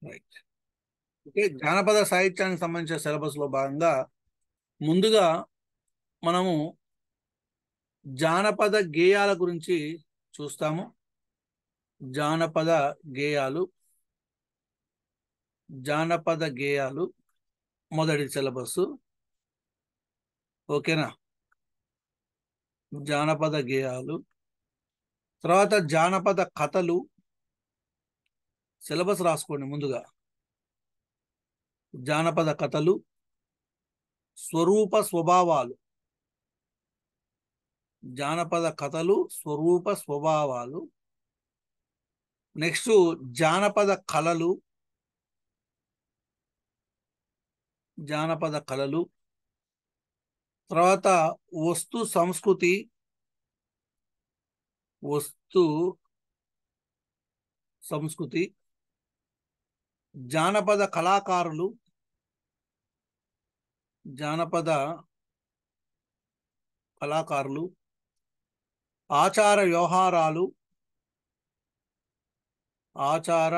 Right. Okay, జానపద సాహిత్యానికి సంబంధించిన సిలబస్ లో భాగంగా ముందుగా మనము జానపద గేయాల గురించి చూస్తాము. జానపద గేయాలు జానపద గేయాలు మొదటి సిలబస్. ఓకేనా? జానపద గేయాలు, తర్వాత జానపద కథలు. సిలబస్ రాసుకోండి ముందుగా. జానపద కథలు, స్వరూప స్వభావాలు. జానపద కథలు, స్వరూప స్వభావాలు. నెక్స్ట్ జానపద కళలు. జానపద కళలు, తర్వాత వస్తు సంస్కృతి. వస్తు సంస్కృతి, జానపద కళాకారులు. జానపద కళాకారులు, ఆచార వ్యవహారాలు. ఆచార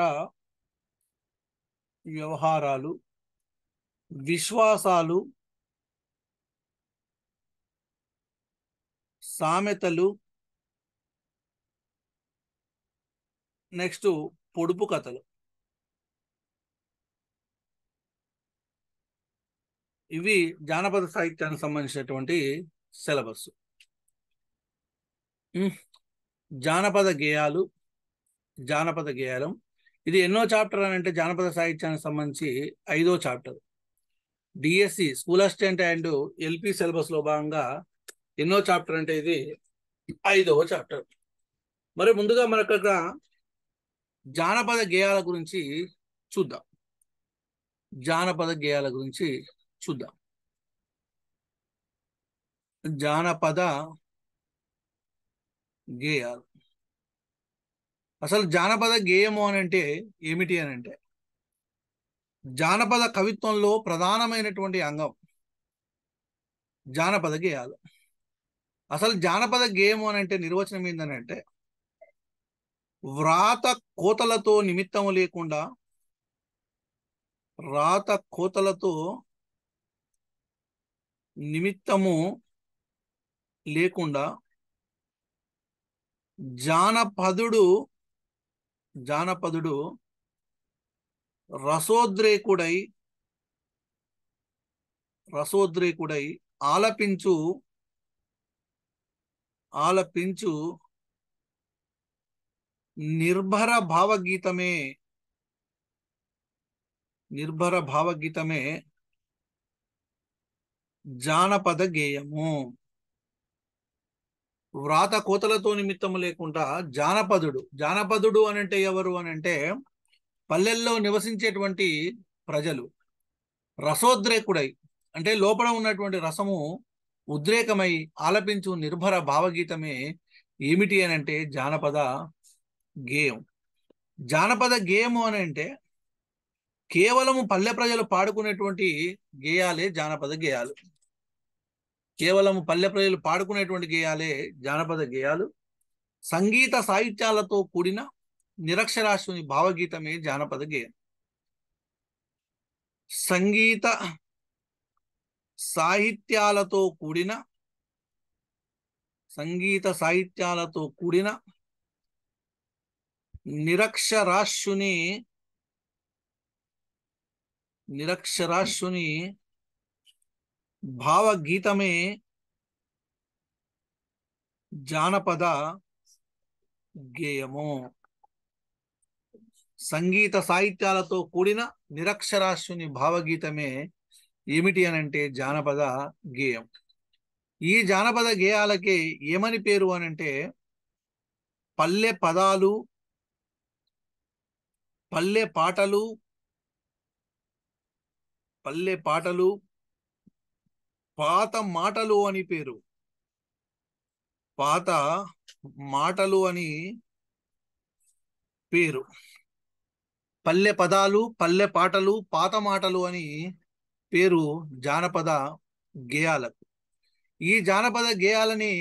వ్యవహారాలు, విశ్వాసాలు, సామెతలు. నెక్స్ట్ పొడుపు కథలు. ఇవి జానపద సాహిత్యానికి సంబంధించినటువంటి సిలబస్. జానపద గేయాలు. జానపద గేయాలం ఇది ఎన్నో చాప్టర్ అని అంటే జానపద సాహిత్యానికి సంబంధించి 5వ chapter. DSC school assistant and LP syllabus లో భాగంగా ఎన్నో చాప్టర్ అంటే ఇది 5వ చాప్టర్. మరి ముందుగా మనకు అక్కడ జానపద గేయాల గురించి చూద్దాం. జానపద గేయాల గురించి చూద్దాం. జానపద గేయాలు. అసలు జానపద గేయము అని అంటే ఏమిటి అని అంటే జానపద కవిత్వంలో ప్రధానమైనటువంటి అంగం జానపద గేయాలు. అసలు జానపద గేయము అని అంటే నిర్వచనం ఏందని అంటే వ్రాత కోతలతో నిమిత్తము లేకుండా, రాత కోతలతో నిమిత్తము లేకుండా జానపదుడు రసోద్రేకుడై ఆలపించు నిర్భర భావగీతమే జానపద గేయము. వ్రాత కోతలతో నిమిత్తము లేకుండా జానపదుడు అని అంటే ఎవరు అని అంటే పల్లెల్లో నివసించేటువంటి ప్రజలు. రసోద్రేకుడై అంటే లోపల ఉన్నటువంటి రసము ఉద్రేకమై ఆలపించు నిర్భర భావగీతమే ఏమిటి అని అంటే జానపద గేయం. జానపద గేయము అని అంటే కేవలము పల్లె ప్రజలు పాడుకునేటువంటి గేయాలే జానపద గేయాలు. కేవలము పల్లె ప్రజలు పాడుకునేటువంటి గేయాలే జానపద గేయాలు. సంగీత సాహిత్యాలతో కూడిన నిరక్షరాస్యుని భావగీతమే జానపద గేయం. సంగీత సాహిత్యాలతో కూడిన నిరక్షరాస్యుని భావగీతమే జానపద గేయము. సంగీత సాహిత్యాలతో కూడిన నిరక్షరాస్యుని భావగీతమే ఏమిటి అని అంటే జానపద గేయం. ఈ జానపద గేయాలకి ఏమని పేరు అని అంటే పల్లె పదాలు, పల్లె పాటలు, పాత మాటలు అని పేరు. పాత మాటలు అని పేరు. పల్లె పదాలు, పల్లె పాటలు, పాత మాటలు అని పేరు జానపద గేయాలకు. ఈ జానపద గేయాలని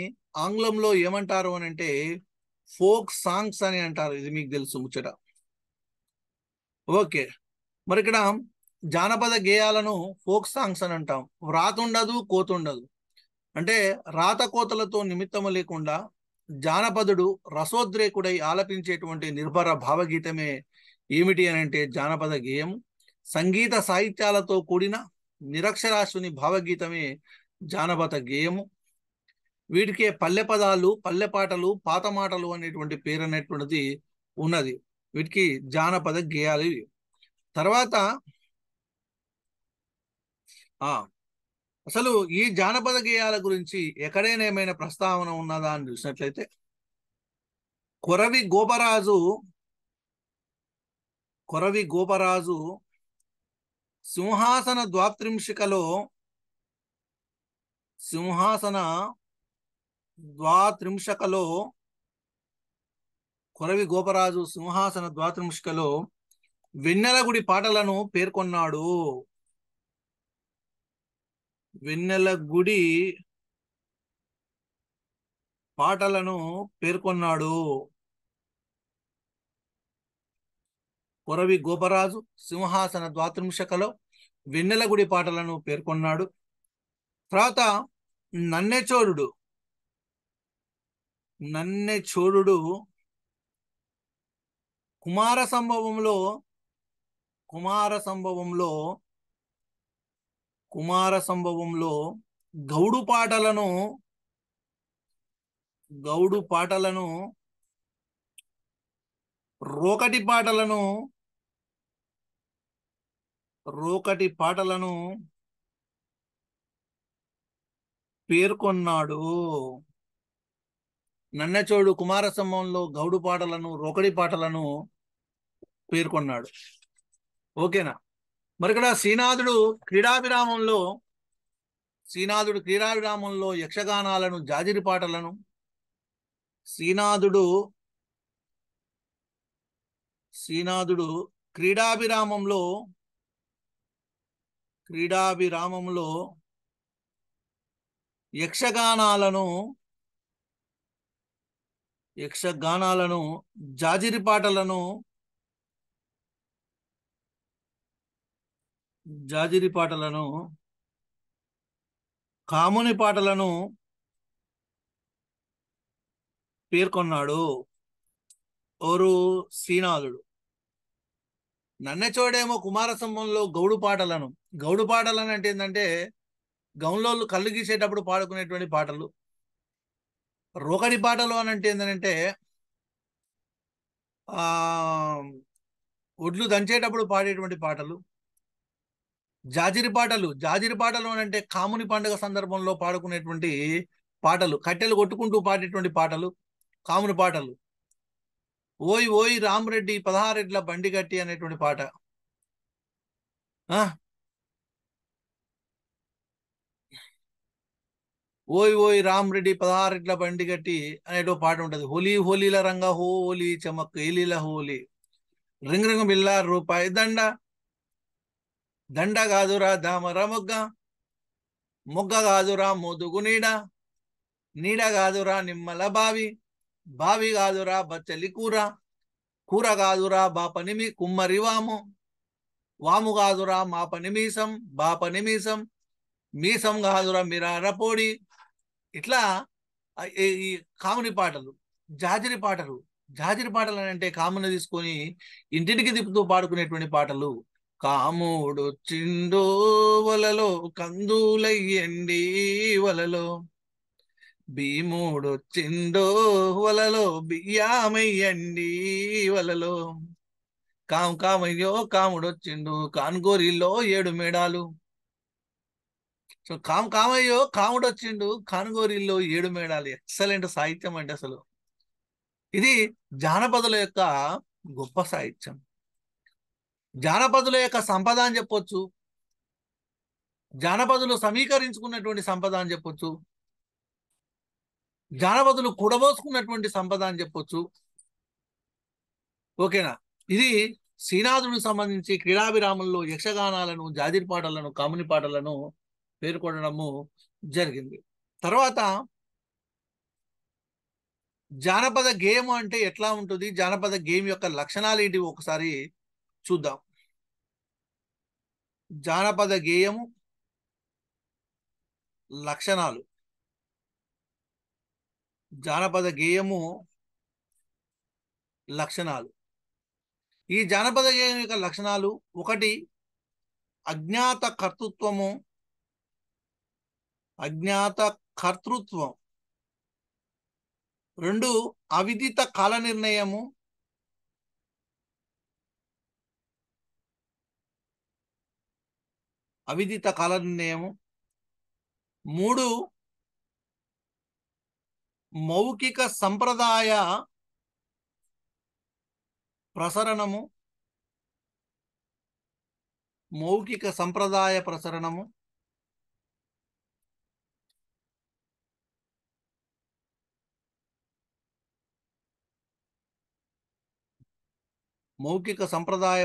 ఆంగ్లంలో ఏమంటారు అని అంటే ఫోక్ సాంగ్స్ అని అంటారు. ఇది మీకు తెలుసు ముచ్చట. ఓకే, మరి ఇక్కడ జానపద గేయాలను ఫోక్ సాంగ్స్ అని అంటాం. వ్రాత ఉండదు, కోతుండదు. అంటే రాత కోతలతో నిమిత్తము లేకుండా జానపదుడు రసోద్రేకుడై ఆలపించేటువంటి నిర్భర భావగీతమే ఏమిటి అని అంటే జానపద గేయం. సంగీత సాహిత్యాలతో కూడిన నిరక్షరాస్యుని భావగీతమే జానపద గేయము. వీటికే పల్లె పదాలు, పల్లె పాటలు, పాత మాటలు అనేటువంటి పేరు అనేటువంటిది ఉన్నది. వీటికి జానపద గేయాలు ఇవి. తర్వాత అసలు ఈ జానపద గేయాల గురించి ఎక్కడైనా ఏమైనా ప్రస్తావన ఉన్నదా అని చూసినట్లయితే కొరవి గోపరాజు సింహాసన ద్వాత్రింశికలో కొరవి గోపరాజు సింహాసన ద్వాత్రింశికలో వెన్నెలగుడి పాటలను పేర్కొన్నాడు. వెన్నెలగుడి పాటలను పేర్కొన్నాడు. కొరవి గోపరాజు సింహాసన ద్వాత్రింశికలో వెన్నెలగుడి పాటలను పేర్కొన్నాడు. తర్వాత నన్నెచోడుడు కుమార సంభవంలో గౌడు పాటలను రోకటి పాటలను పేర్కొన్నాడు. నన్నచోడు కుమార సంభవంలో గౌడు పాటలను, రోకడి పాటలను పేర్కొన్నాడు. ఓకేనా? మరి ఇక్కడ శ్రీనాథుడు క్రీడావిరామంలో యక్షగానాలను, జాజిరి పాటలను శ్రీనాథుడు క్రీడాభిరామంలో యక్షగానాలను, జాజిరి పాటలను, కాముని పాటలను పేర్కొన్నాడు. ఓరు శ్రీనాథుడు. నన్నచోడేమో కుమారసంభంలో గౌడు పాటలను అంటే ఏంటంటే గౌన్లోళ్ళు కళ్ళు గీసేటప్పుడు పాడుకునేటువంటి పాటలు. రోకడి పాటలు అని అంటే ఏంటంటే ఒడ్లు దంచేటప్పుడు పాడేటువంటి పాటలు. జాజిరి పాటలు అని అంటే కాముని పండుగ సందర్భంలో పాడుకునేటువంటి పాటలు, కట్టెలు కొట్టుకుంటూ పాడేటువంటి పాటలు కాముని పాటలు. ఓయ్ ఓయ్ రామరెడ్డి 16 ఎడ్ల బండి గట్టి అనేటువంటి పాట. ఓయ్ ఓయ్ రామరెడ్డి 16 ఎడ్ల బండి గట్టి అనేటో పాట ఉంటది. హోలీల రంగ హోలీ చమక్ ఏలీల హోలీ, రింగ్ రింగ్ బిల్లా రూపాయి దండ కాదురా దామర మొగ్గ కాదురా మోదుగు నీడ కాదురా నిమ్మల బావి కాదురా బచ్చలి కూర కాదురా బాపని కుమ్మరి వాము కాదురా మాపని బాపని మీసం కాదురా మిరార పొడి. ఇట్లా ఈ కాముని పాటలు. జాజిరి పాటలు అని అంటే కాముని తీసుకొని ఇంటింటికి తిప్పుతూ పాడుకునేటువంటి పాటలు. కాముడొచ్చిండో వలలో కందులయ్యండి వలలో, భీముడొచ్చిండో వలలో బియ్యామయ్యండి వలలో, కామయ్యో కాముడొచ్చిండు కానుగోరిలో 7 మేడాలు. సో కామయ్యో కాముడొచ్చిండు కానుగోరిలో 7 మేడాలు. ఎక్సలెంట్ సాహిత్యం అండి అసలు. ఇది జానపదుల యొక్క గొప్ప సాహిత్యం. జానపదుల యొక్క సంపద అని చెప్పొచ్చు, జానపదులు సమీకరించుకున్నటువంటి సంపద అని చెప్పొచ్చు, జానపదులు కూడబోసుకున్నటువంటి సంపద అని చెప్పొచ్చు. ఓకేనా? ఇది శ్రీనాథుడికి సంబంధించి క్రీడాభిరామంలో యక్షగానాలను, జాజిరి పాటలను, కాముని పాటలను పేర్కొనడము జరిగింది. తర్వాత జానపద గేయం అంటే ఎట్లా ఉంటుంది, జానపద గేయం యొక్క లక్షణాలు ఏంటి ఒకసారి చూద్దాం. జానపద గేయము లక్షణాలు. జానపద గేయము లక్షణాలు. ఈ జానపద గేయం యొక్క లక్షణాలు: 1 అజ్ఞాత కర్తృత్వము, అజ్ఞాత కర్తృత్వం. 2 అవిదిత కాల నిర్ణయము. 3 మౌఖిక సంప్రదాయ ప్రసరణము. మౌఖిక సంప్రదాయ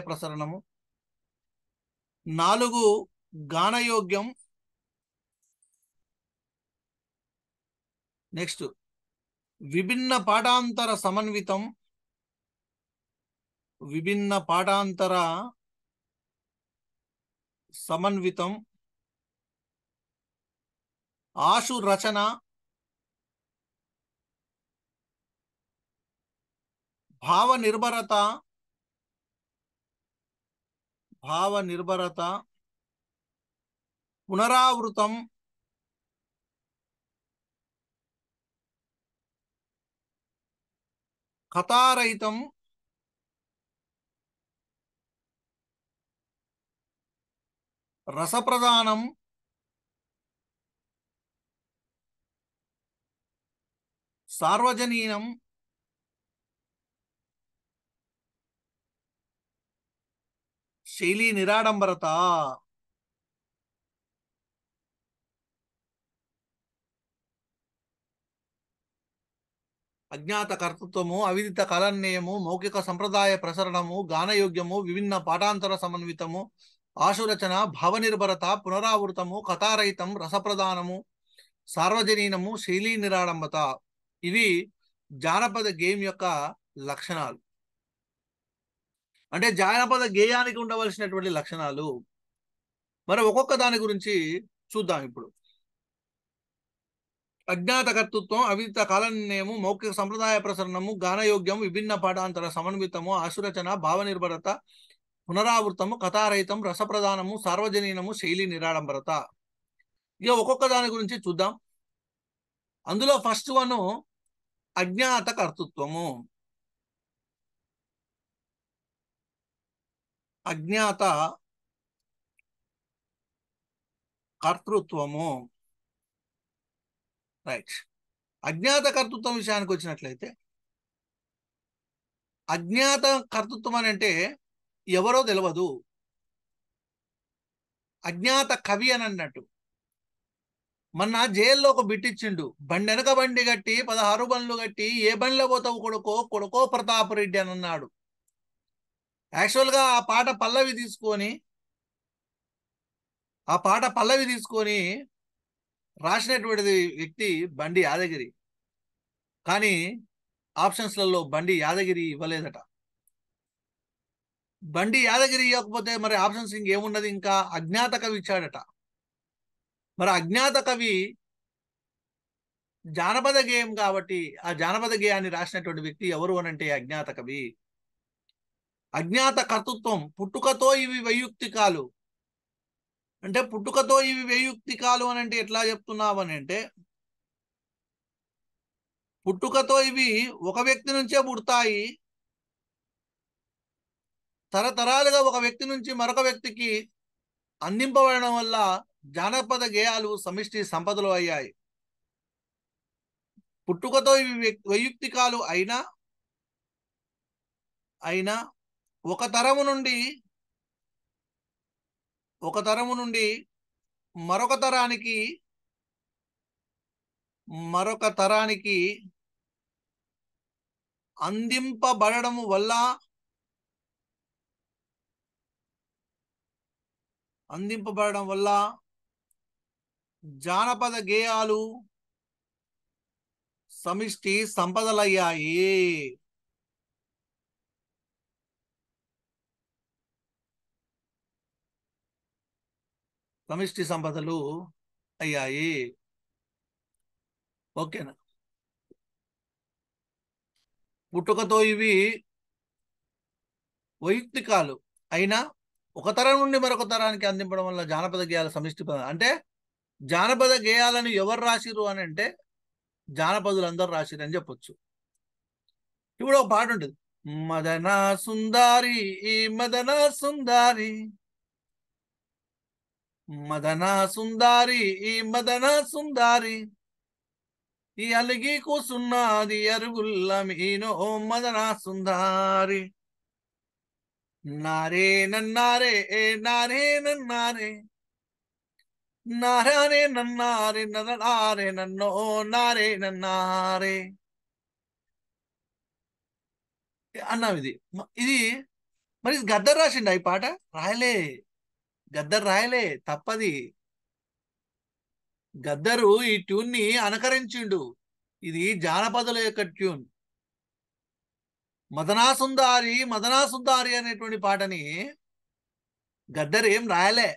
ప్రసరణము. 4 గానయోగ్యం. నెక్స్ట్ విభిన్న పాఠాంతర సమన్వితం. ఆశు రచన. భావ నిర్భరత. పునరావృతం. కథారహితం. రసప్రధానం. సార్వజనీనం. శైలి నిరాడంబరత. అజ్ఞాత కర్తృత్వము, అవిదిత కలన్యము, మౌఖిక సంప్రదాయ ప్రసరణము, గానయోగ్యము, విభిన్న పాఠాంతర సమన్వితము, ఆశురచన, భావనిర్భరత, పునరావృతము, కథారహితం, రసప్రధానము, సార్వజనీనము, శైలి నిరాడంబత. ఇవి జానపద గేయం యొక్క లక్షణాలు. అంటే జానపద గేయానికి ఉండవలసినటువంటి లక్షణాలు. మరి ఒక్కొక్క దాని గురించి చూద్దాం ఇప్పుడు. అజ్ఞాత కర్తృత్వం, అవిదిత కాలనిర్ణయము, మౌఖిక సంప్రదాయ ప్రసరణము, గానయోగ్యం, విభిన్న పాఠాంతర సమన్వితము, ఆశురచన, భావనిర్భరత, పునరావృతము, కథారహితం, రసప్రధానము, సార్వజనీనము, శైలి నిరాడంబరత. ఇక ఒక్కొక్క దాని గురించి చూద్దాం. అందులో ఫస్ట్ వన్ అజ్ఞాత కర్తృత్వము. అజ్ఞాత కర్తృత్వము. రైట్. అజ్ఞాత కర్తృత్వం విషయానికి వచ్చినట్లయితే, అజ్ఞాత కర్తృత్వం అని అంటే ఎవరో తెలియదు. అజ్ఞాత కవి అని అన్నట్టు. మొన్న జైల్లో ఒక బిట్టిచ్చిండు. బండి వెనక బండి కట్టి 16 బండ్లు కట్టి ఏ బండిలో పోతావు కొడుకో ప్రతాపరెడ్డి అని అన్నాడు. యాక్చువల్గా ఆ పాట పల్లవి తీసుకొని రాసినటువంటి వ్యక్తి బండి యాదగిరి. కానీ ఆప్షన్స్లలో బండి యాదగిరి ఇవ్వలేదట. బండి యాదగిరి ఇవ్వకపోతే మరి ఆప్షన్స్ ఇంకేమున్నది? ఇంకా అజ్ఞాత కవి ఇచ్చాడట. మరి అజ్ఞాత కవి జానపద గేయం కాబట్టి ఆ జానపద గేయాన్ని రాసినటువంటి వ్యక్తి ఎవరు అనంటే అజ్ఞాత కవి. అజ్ఞాత కర్తృత్వం. పుట్టుకతో ఇవి వైయుక్తికాలు. అంటే పుట్టుకతో ఇవి వైయుక్తికాలు అని అంటే ఎట్లా చెప్తున్నావు అని అంటే, పుట్టుకతో ఇవి ఒక వ్యక్తి నుంచే పుడతాయి. తరతరాలుగా ఒక వ్యక్తి నుంచి మరొక వ్యక్తికి అందింపబడడం వల్ల జానపద గేయాలు సమిష్టి సంపదలు అయ్యాయి. పుట్టుకతో ఇవి వైయుక్తికాలు అయినా ఒక తరము నుండి మరొక తరానికి అందింపబడడం వల్ల జానపద గేయాలు సమిష్టి సంపదలయ్యాయి. సమిష్టి సంపదలు అయ్యాయి. ఓకేనా? పుట్టుకతో ఇవి వైయక్తికాలు అయినా ఒక తరం నుండి మరొక తరానికి అందింపడం వల్ల జానపద గేయాల సమిష్టి పదం. అంటే జానపద గేయాలను ఎవరు రాసిరు అని అంటే జానపదులు అందరూ రాసిరు అని చెప్పొచ్చు. ఇప్పుడు ఒక పాట ఉంటుంది, మదన సుందారి ఈ మదన సుందారి, మదన సుందారి ఈ మదన సుందారి, ఈ అలిగి కూసున్నది అరుగుల్ల మీనో మదన సుందారి, నారే నన్నారే నారే నన్నారే, నారే నన్నారే నన్నారే నన్నో నారే నన్నారే అన్నాం. ఇది మరి గద్దర్ రాసిండు ఈ పాట? రాయలే. గద్దర్ రాయలే, తప్పది. గద్దరు ఈ ట్యూన్ ని అనుకరించిండు. ఇది జానపదుల యొక్క ట్యూన్. మదనాసుందారి మదనాసుందారి అనేటువంటి పాటని గద్దర్ ఏం రాయలే.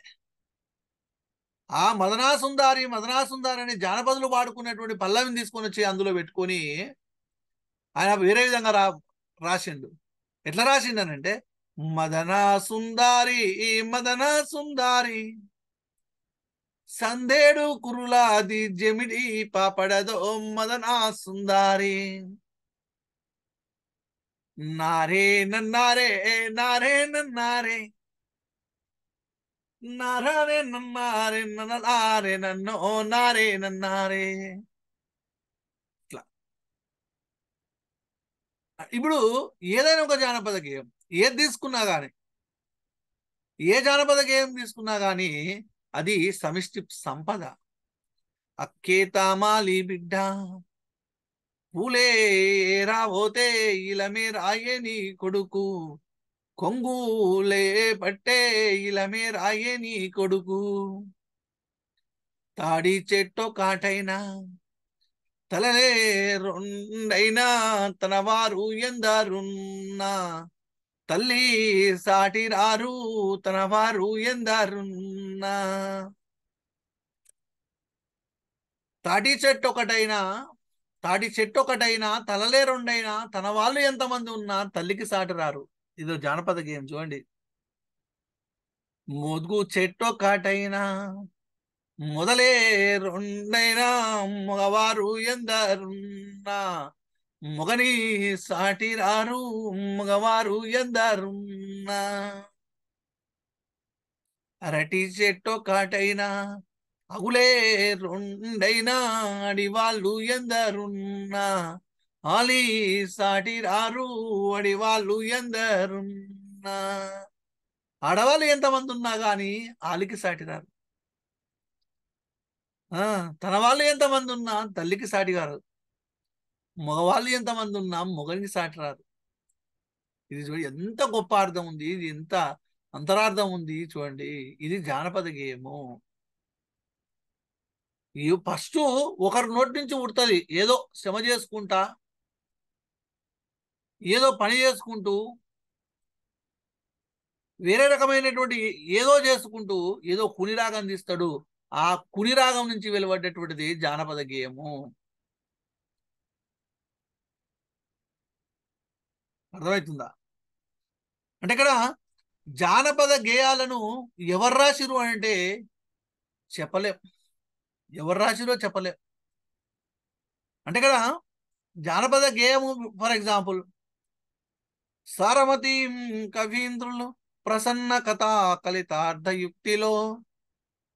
ఆ మదనాసుందారి మదనాసుందారి అనే జానపదులు పాడుకున్నటువంటి పల్లవిని తీసుకొని వచ్చి అందులో పెట్టుకొని ఆయన వేరే విధంగా రాసిండు. ఎట్లా రాసిండనంటే, మదనా సుందారి మదనా సుందారి, సందేడు కురులాది జమిడి పాపడదో మదనా సుందారి, నారే నన్నారే నారే నన్నారే, నారే నన్నారే నన్నారే నన్నో నారే నన్నారే. ఇట్లా ఇప్పుడు ఏదైనా ఒక జానపద గేయం ఏది తీసుకున్నా కానీ, ఏ జానపద గేయం తీసుకున్నా కానీ అది సమిష్టి సంపద. అక్కేతామాలి బిడ్డ పూలే రాబోతే ఇలమే రాయే నీ కొడుకు, కొంగులే పట్టే ఇలమే రాయే నీ కొడుకు, తాడి చెట్టో కాటైనా తలలే రెండైనా తన వారు ఎందరున్నా, తల్లి సాటి రారు తన వారు ఎందరున్నా, తాటి చెట్టు ఒకటైనా తలలే రెండైనా తన వాళ్ళు ఎంతమంది ఉన్నా తల్లికి సాటి రారు. ఇదో జానపద గేయం చూడండి. ముదుగు చెట్టు ఒకటైనా మొదలే రెండైనా మగవారు ఎందరున్నా, మొగని సాటి రారు మగవారు ఎందరున్నా, అరటి చెట్టు ఒకటైనా అగులే రెండైనా అడివాళ్ళు ఎందరున్నా, ఆలి సాటి రారు అడివాళ్ళు ఎందరున్నా, ఆడవాళ్ళు ఎంతమంది ఉన్నా కానీ ఆలికి సాటి రారు. తన వాళ్ళు ఎంతమంది ఉన్నా తల్లికి సాటి కారు, మగవాళ్ళు ఎంతమంది ఉన్నా మొగనికి సాటి రారు. ఇది చూడండి ఎంత గొప్ప అర్థం ఉంది, ఇది ఎంత అంతరార్థం ఉంది చూడండి. ఇది జానపద గేయము. ఫస్ట్ ఒకరి నోటి నుంచి ఉడుతుంది, ఏదో శ్రమ చేసుకుంటా ఏదో పని చేసుకుంటూ వేరే రకమైనటువంటి ఏదో చేసుకుంటూ ఏదో కుని రాగం తీస్తాడు. ఆ కుని రాగం నుంచి వెలువడ్డటువంటిది జానపద గేయము. అర్థమవుతుందా? అంటే ఇక్కడ జానపద గేయాలను ఎవరు రాసిరు అంటే చెప్పలేం, ఎవరు రాసిరో చెప్పలేం. అంటే ఇక్కడ జానపద గేయము ఫర్ ఎగ్జాంపుల్, సారమతి కవీంద్రులు ప్రసన్న కథా కలితార్థయుక్తిలో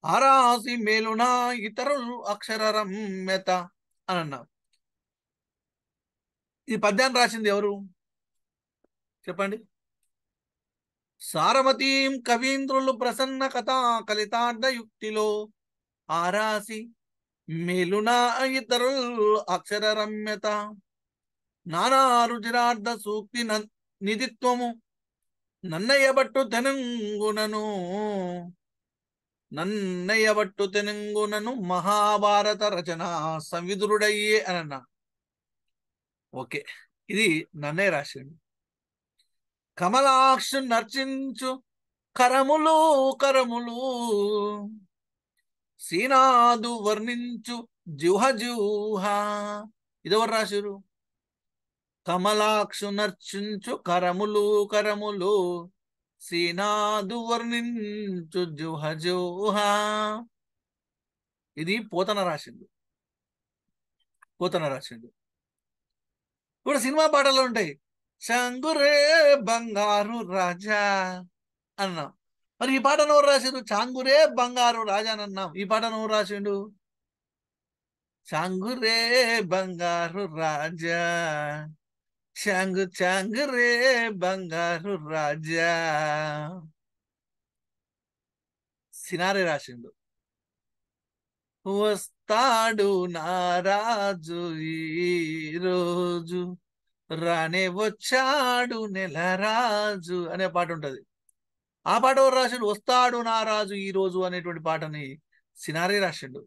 ఆరాసి మేలునా ఇతరులు అక్షర రమ్యత అని అన్నారు. ఈ పద్యాన్ని రాసింది ఎవరు చెప్పండి? సారమతీం కవీంద్రులు ప్రసన్న కథా కలితార్థయుక్తిలో ఆరాసి మేలునా ఇతరులు అక్షర రమ్యత, నానా రుచిరార్థ సూక్తి నిధిత్వము నన్నయ్యబట్టు తెనంగునను మహాభారత రచన సంవిదురుడయ్యే అని అన్నా. ఓకే, ఇది నన్నయ్య రాసిండు. కమలాక్షు నర్చించు కరములు శ్రీనాథు వర్ణించు జుహ జుహ. ఇదెవరు రాశారు? కమలాక్షు నర్చించు కరములు కరములు, శ్రీనాథు వర్ణించు జుహ జుహ. ఇది పోతన రాసిండు. పోతన రాసిండు. ఇప్పుడు సినిమా పాటలు ఉంటాయి. చాంగురే బంగారు రాజా అన్నాం. మరి ఈ పాటను ఎవరు రాసిండు? చాంగురే బంగారు రాజా అని అన్నాం. ఈ పాటను ఎవరు రాసిండు? చాంగురే బంగారు రాజా, చాంగు చాంగురే బంగారు రాజా, సినారే రాసిండు. వస్తాడు నారాజు ఈ రోజు, రానే వచ్చాడు నెలరాజు అనే పాట ఉంటది. ఆ పాట ఎవరు రాసిండు? వస్తాడు నారాజు ఈ రోజు అనేటువంటి పాటని సినారే రాసిండు.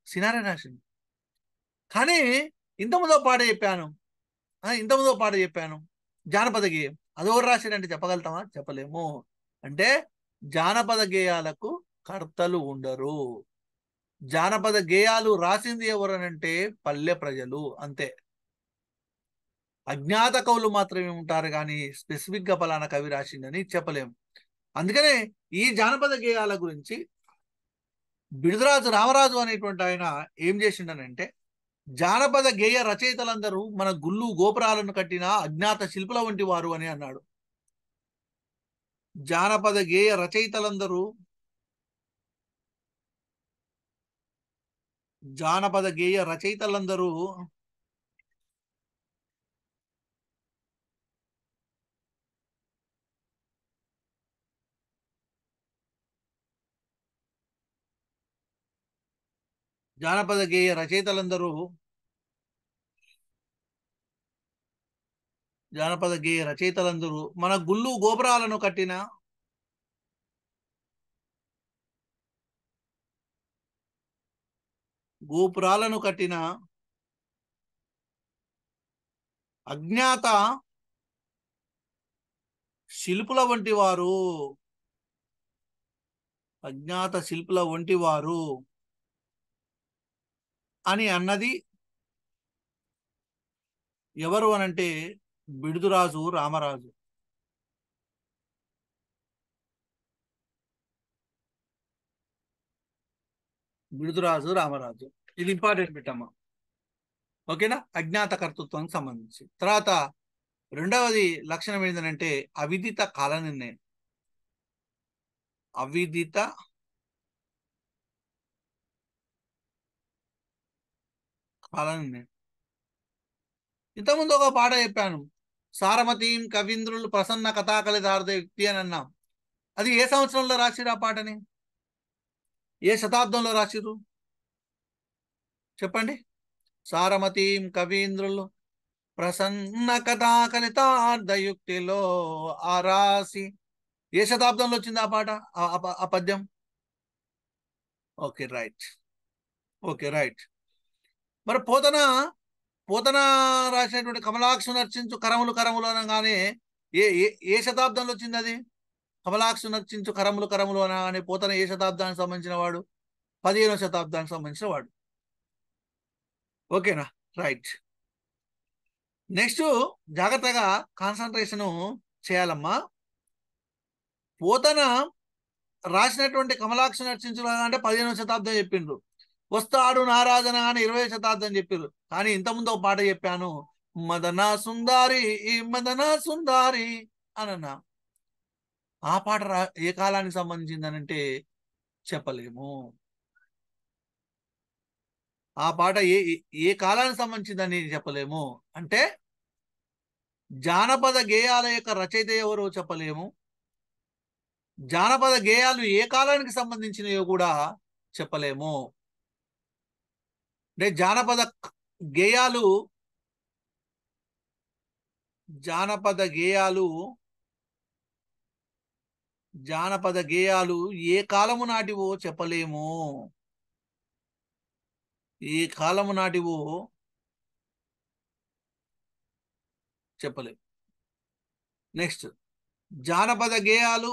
సినారే రాసిండు. కానీ ఇంతకుముందో పాట చెప్పాను, ఇంతకుముందో పాట చెప్పాను, జానపద గేయం. అది ఎవరు రాశాడంటే చెప్పగలుగుతామా? చెప్పలేము. అంటే జానపద గేయాలకు కర్తలు ఉండరు. జానపద గేయాలు రాసింది ఎవరనంటే పల్లె ప్రజలు, అంతే. అజ్ఞాత కవులు మాత్రమే ఉంటారు, కానీ స్పెసిఫిక్ గా పలానా కవి రాసిందని చెప్పలేము. అందుకనే ఈ జానపద గేయాల గురించి బిడుదరాజు రామరాజు అనేటువంటి ఆయన ఏం చేసిండనంటే, జానపద గేయ రచయితలందరూ మన గుళ్ళు గోపురాలను కట్టిన అజ్ఞాత శిల్పుల వంటి వారు అని అన్నాడు. జానపద గేయ రచయితలందరూ జానపద గేయ రచయితలందరూ జానపద గేయ రచయితలందరూ జానపద గేయ రచయితలందరూ మన గుళ్ళు గోపురాలను కట్టిన అజ్ఞాత శిల్పుల వంటి వారు, అజ్ఞాత శిల్పుల వంటి వారు అని అన్నది ఎవరు అనంటే బిడుదురాజు రామరాజు. బిడుదురాజు రామరాజు. ఇది ఇంపార్టెంట్ పెట్టమ్మా, ఓకేనా? అజ్ఞాత కర్తృత్వానికి సంబంధించి. తర్వాత రెండవది లక్షణం ఏంటంటే అవిదిత కాల నిర్ణయం. అవిదిత కాల నిర్ణయం. ఇంతకుముందు ఒక పాట చెప్పాను, సారమతీం కవీంద్రులు ప్రసన్న కథాకళితార్థ వ్యక్తి అని అన్నాం. అది ఏ సంవత్సరంలో రాసిరు ఆ పాటని? ఏ శతాబ్దంలో రాసిరు చెప్పండి? సారమతీం కవీంద్రులు ప్రసన్న కథాకళితార్థయుక్తిలో ఆరాసి. ఏ శతాబ్దంలో వచ్చింది ఆ పాట, ఆ పద్యం? Okay right, okay right. మరి పోతన పోతన రాసినటువంటి కమలాక్షు నర్చించు కరములు కరములు అనగానే ఏ ఏ ఏ శతాబ్దంలో వచ్చింది అది? కమలాక్షు నర్చించు కరములు కరములు అనగానే పోతన ఏ శతాబ్దానికి సంబంధించిన వాడు? 15వ శతాబ్దానికి సంబంధించిన వాడు. ఓకేనా? రైట్. నెక్స్ట్ జాగ్రత్తగా కాన్సన్ట్రేషన్ చేయాలమ్మా. పోతన రాసినటువంటి కమలాక్ష నర్చించు అంటే 15వ శతాబ్దం చెప్పిండ్రు. వస్తాడు నారాజన అని 20వ శతాబ్దం చెప్పారు. కానీ ఇంతకుముందు ఒక పాట చెప్పాను, మదన సుందారి మదన సుందారి అనన్నా. ఆ పాట ఏ కాలానికి సంబంధించిందనంటే చెప్పలేము. ఆ పాట ఏ ఏ కాలానికి సంబంధించిందని చెప్పలేము. అంటే జానపద గేయాల యొక్క రచయిత ఎవరో చెప్పలేము. జానపద గేయాలు ఏ కాలానికి సంబంధించినవో కూడా చెప్పలేము. అంటే గేయాలు జానపద గేయాలు జానపద గేయాలు ఏ కాలము నాటివో చెప్పలేము. ఏ కాలము నాటివో చెప్పలేము. నెక్స్ట్ జానపద గేయాలు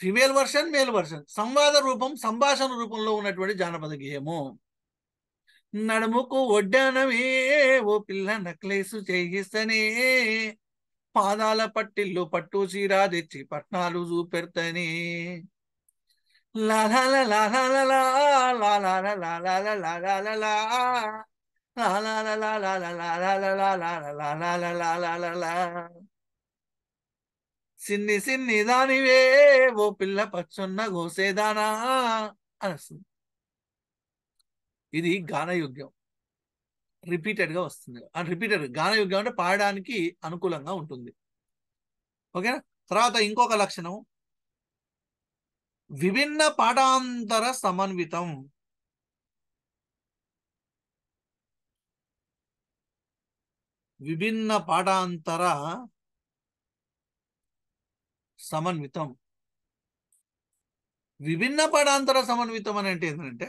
ఫిమేల్ వర్షన్, మేల్ వర్షన్, సంవాద రూపం, సంభాషణ రూపంలో ఉన్నటువంటి జానపద గేయము. నడుముకు ఒడ్డానమే ఓ పిల్ల నక్లేసు చేయిస్తనే, పాదాల పట్టిల్లు పట్టు చీర తెచ్చి పట్నాలు చూపెడతని. సిన్ని సిన్ని దానివే ఓ పిల్ల పచ్చున్న గోసేదానా అని వస్తుంది. ఇది గానయోగ్యం, రిపీటెడ్ గా వస్తుంది. రిపీటెడ్ గానయోగ్యం అంటే పాడడానికి అనుకూలంగా ఉంటుంది. ఓకేనా. తర్వాత ఇంకొక లక్షణం విభిన్న పాఠాంతర సమన్వితం. విభిన్న పాఠాంతర సమన్వితం. విభిన్న పాఠాంతర సమన్వితం అని అంటే ఏంటంటే,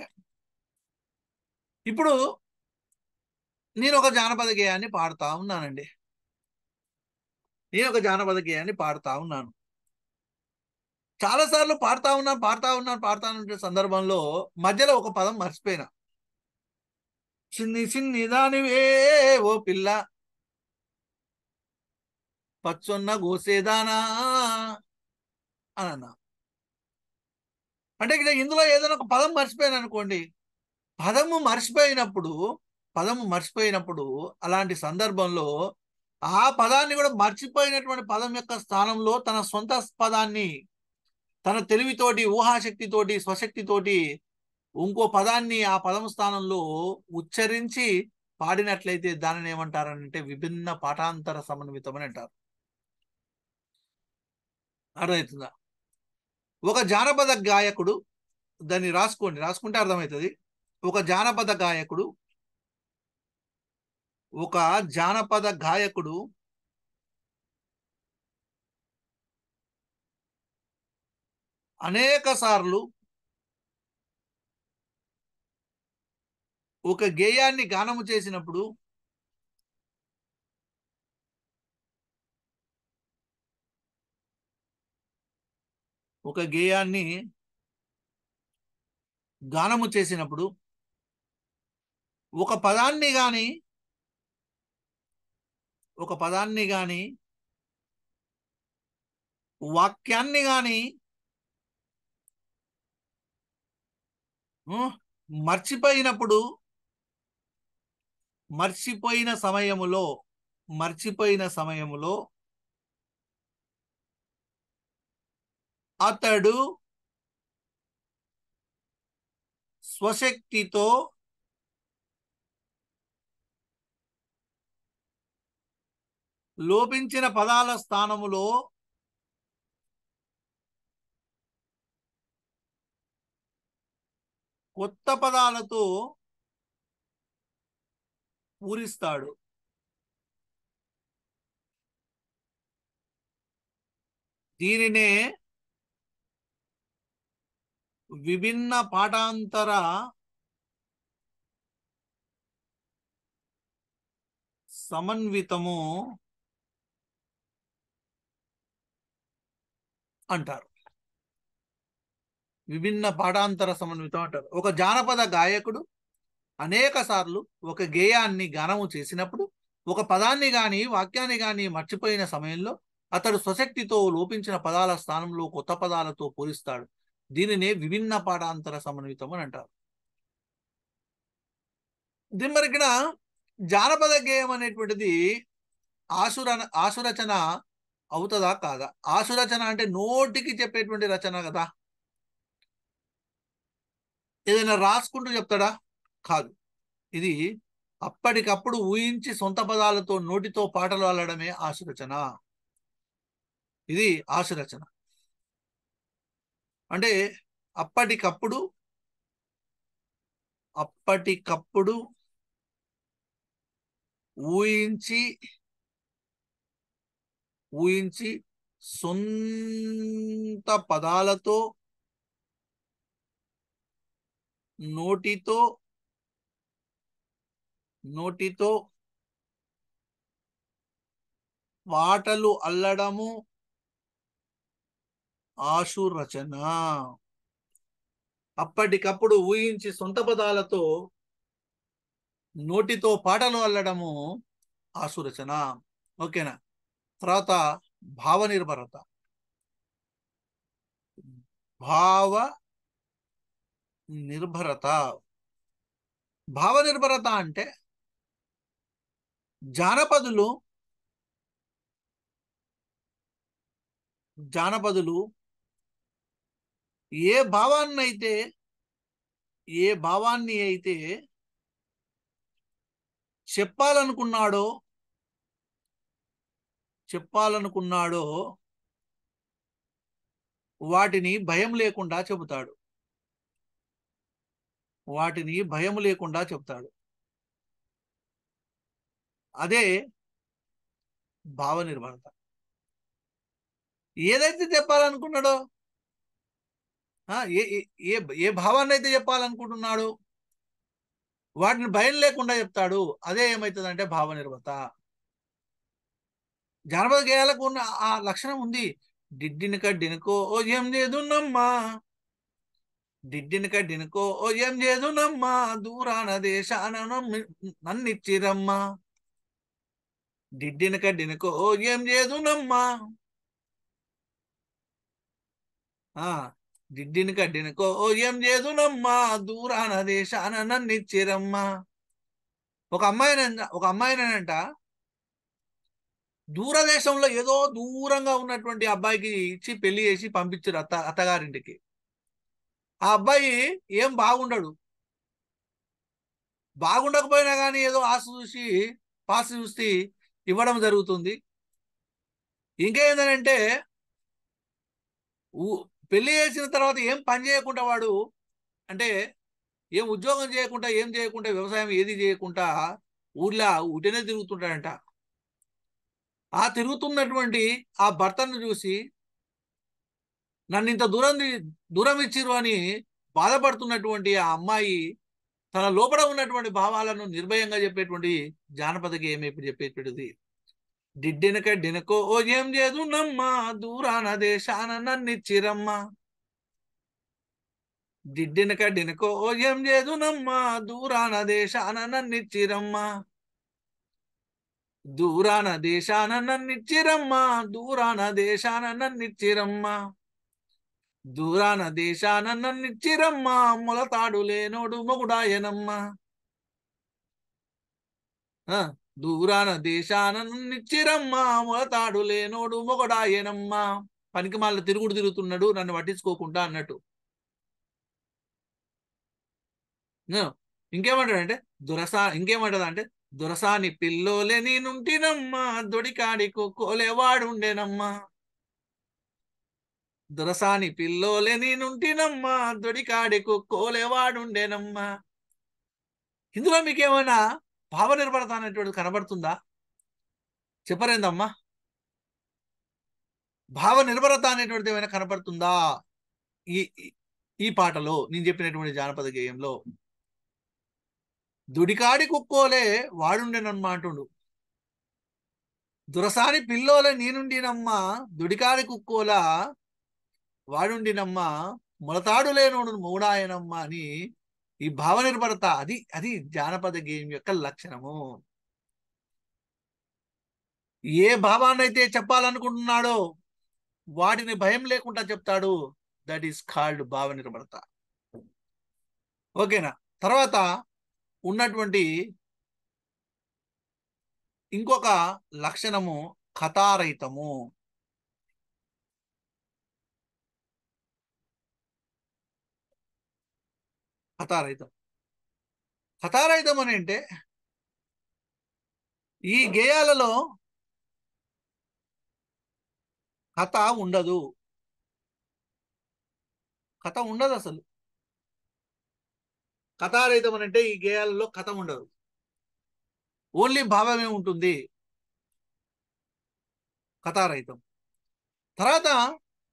ఇప్పుడు నేను ఒక జానపద గేయాన్ని పాడుతా ఉన్నానండి. పాడుతా ఉన్నాను. చాలాసార్లు పాడుతా ఉన్నాను సందర్భంలో మధ్యలో ఒక పదం మర్చిపోయినా. చిన్ని చిన్ని దానివే ఓ పిల్ల పచ్చొన్న గోసేదానా అని అన్నా. అంటే ఇందులో ఏదైనా ఒక పదం మర్చిపోయాను అనుకోండి. పదము మర్చిపోయినప్పుడు అలాంటి సందర్భంలో ఆ పదాన్ని కూడా మర్చిపోయినటువంటి పదం యొక్క స్థానంలో తన సొంత పదాన్ని తన తెలివితోటి, ఊహాశక్తితోటి, స్వశక్తితోటి ఇంకో పదాన్ని ఆ పదం స్థానంలో ఉచ్చరించి పాడినట్లయితే దానిని ఏమంటారంటే విభిన్న పాఠాంతర సమన్వితం అని అంటారు. అర్థమవుతుందా? ఒక జానపద గాయకుడు, దాన్ని రాసుకుంటే అర్థమవుతుంది. ఒక జానపద గాయకుడు అనేక సార్లు ఒక గేయాన్ని గానము చేసినప్పుడు ఒక పదాన్ని గాని వాక్యాన్ని గాని మర్చిపోయిన సమయములో అతడు స్వశక్తితో లోపించిన పదాల స్థానములో కొత్త పదాలతో పూరిస్తాడు. దీనినే విభిన్న పాఠాంతర సమన్వితము అంటారు. విభిన్న పాఠాంతర సమన్వితం అంటారు. ఒక జానపద గాయకుడు అనేక సార్లు ఒక గేయాన్ని గానము చేసినప్పుడు ఒక పదాన్ని గాని వాక్యాన్ని గాని మర్చిపోయిన సమయంలో అతడు స్వశక్తితో లోపించిన పదాల స్థానంలో కొత్త పదాలతో పూరిస్తాడు. దీనినే విభిన్న పాఠాంతర సమన్వితం అని అంటారు. దీని మరి ఇక్కడ జానపద గేయం అనేటువంటిది ఆశురచన అవుతుందా కాదా? ఆశురచన అంటే నోటికి చెప్పేటువంటి రచన కదా. ఏదైనా రాసుకుంటూ చెప్తాడా? కాదు. ఇది అప్పటికప్పుడు ఊహించి సొంత పదాలతో నోటితో పాటలు అల్లడమే ఆశురచన. ఇది ఆశురచన అంటే అప్పటికప్పుడు ఊహించి సొంత పదాలతో నోటితో పాటలు అల్లడము ఆశు రచన. అప్పటికప్పుడు ఊహించి సొంత పదాలతో నోటితో పాటలు అల్లడము ఆశు రచన. ఓకేనా. తర్వాత భావ నిర్భరత. భావ నిర్భరత. భావ నిర్భరత అంటే జానపదులు జానపదులు ఏ భావాన్ని అయితే చెప్పాలనుకున్నాడో వాటిని భయం లేకుండా చెబుతాడు. అదే భావ నిర్భరత. ఏదైతే చెప్పాలనుకున్నాడో, ఏ ఏ ఏ భావాన్ని అయితే చెప్పాలనుకుంటున్నాడు వాటిని భయం లేకుండా చెప్తాడు. అదే ఏమవుతుందంటే భావ నిర్భరత. జానపద గేయాలకు ఉన్న ఆ లక్షణం ఉంది. డిడ్డిని కడ్డినుకో ఓ ఏం చేదున్నమ్మా, డిడ్డిని కడ్డినుకో ఓ ఏం చేదునమ్మా, దూరాన దేశాన నన్నిచ్చిరమ్మా, డిడ్డిని కడ్డినుకో ఓ ఏం చేదునమ్మా, దిడ్డిని కడ్డినుకో ఓ ఏం చేదునమ్మా, దూరాన దేశాన నన్నిచ్చిరమ్మా. ఒక అమ్మాయినంట దూరదేశంలో ఏదో దూరంగా ఉన్నటువంటి అబ్బాయికి ఇచ్చి పెళ్లి చేసి పంపించారు అత్తగారింటికి. ఆ అబ్బాయి ఏం బాగుండకపోయినా కానీ ఏదో ఆశ చూసి పాస్ చూసి ఇవ్వడం జరుగుతుంది. ఇంకేంటంటే పెళ్లి చేసిన తర్వాత ఏం పని చేయకుండా వాడు, అంటే ఏం ఉద్యోగం చేయకుండా ఏం చేయకుండా వ్యవసాయం ఏది చేయకుండా ఊర్లో ఉటనే తిరుగుతుంటాడంట. ఆ తిరుగుతున్నటువంటి ఆ భర్తను చూసి నన్ను ఇంత దూరం ఇచ్చిరు అని బాధపడుతున్నటువంటి ఆ అమ్మాయి తన లోపల ఉన్నటువంటి భావాలను నిర్భయంగా చెప్పేటువంటి జానపద గేయం ఇప్పుడు చెప్పేటువంటిది. డిడ్డెనక డెనకో ఓ ఏం చేదు నమ్మ, దూరాన దేశాన నన్నిచ్చిరమ్మ, డిడ్డెనక డెనకో ఓ ఏం చేదు నమ్మ, దూరాన దేశాన నన్నిచ్చిరమ్మ, దూరాన దేశాన నన్నిచ్చిరమ్మ, దూరాన దేశాన నన్నిచ్చిరమ్మ, దూరాన దేశాన నన్నిచ్చిరమ్మ, మొలతాడు లేనోడు మొగుడాయనమ్మ, దూరాన దేశాన నన్నిచ్చిరమ్మ, మొలతాడు లేనోడు మొగుడాయనమ్మ. పనికి మళ్ళీ తిరుగుతున్నాడు నన్ను పట్టించుకోకుండా అన్నట్టు. ఇంకేమంటాడంటే ఇంకేమంటదంటే దొరసాని పిల్లోలే నేనుంటినమ్మా, దొడికాడి కుక్కోలే వాడుండేనమ్మా, దొరసాని పిల్లోలే నేనుంటినమ్మా, దొడికాడి కుక్కోలే వాడుండేనమ్మా. ఇందులో మీకేమైనా భావ నిర్భరత అనేటువంటిది కనబడుతుందా? చెప్పరేందమ్మా? భావ నిర్భరత అనేటువంటిది ఏమైనా కనబడుతుందా ఈ ఈ పాటలో, నేను చెప్పినటువంటి జానపద గేయంలో? దుడికాడి కుక్కోలే వాడుండేనమ్మా అంటుండు. దురసాని పిల్లోలే నేనుండినమ్మా, దుడికాడి కుక్కోలా వాడుండినమ్మా, మొలతాడు లేనోడు మూడాయనమ్మ అని ఈ భావ నిర్భరత, అది జానపద గేయం యొక్క లక్షణము. ఏ భావాన్నైతే చెప్పాలనుకుంటున్నాడో వాటిని భయం లేకుండా చెప్తాడు. దట్ ఈస్ కాల్డ్ భావ నిర్భరత. ఓకేనా. తర్వాత ఉన్నటువంటి ఇంకొక లక్షణము కథారహితము. కథారహితం అని అంటే ఈ గేయాలలో కథ ఉండదు అసలు. కథారహితం అని అంటే ఈ గేయాలలో కథ ఉండదు, ఓన్లీ భావమే ఉంటుంది. కథారహితం. తర్వాత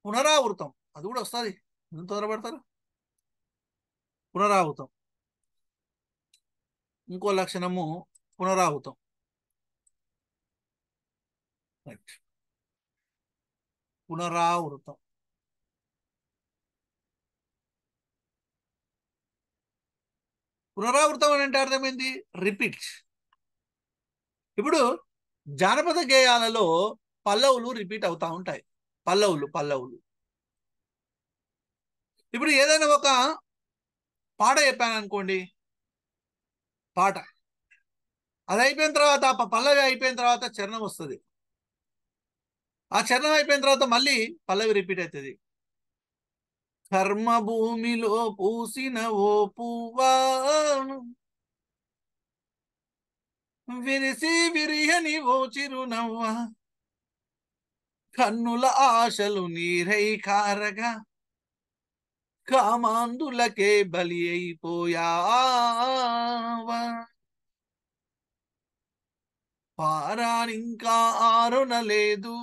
పునరావృతం, అది కూడా వస్తుంది. ఎందుకు తొందరపడతారు? పునరావృతం ఇంకో లక్షణము, పునరావృతం. పునరావృతం పునరావృతం అని అంటే అర్థమైంది రిపీట్. ఇప్పుడు జానపద గేయాలలో పల్లవులు రిపీట్ అవుతా ఉంటాయి. పల్లవులు. ఇప్పుడు ఏదైనా ఒక పాట చెప్పాను అనుకోండి, పాట అది అయిపోయిన తర్వాత పల్లవి అయిపోయిన తర్వాత చరణం వస్తుంది. ఆ చరణం అయిపోయిన తర్వాత మళ్ళీ పల్లవి రిపీట్ అవుతుంది. కర్మభూమిలో పూసిన ఓ పువ్వా విరిసి విరియని ఓ చిరునవ్వా కన్నుల ఆశలు నీరై కారగా కామాందులకే బలి అయిపోయావా పారానింకా ఆరునలేదు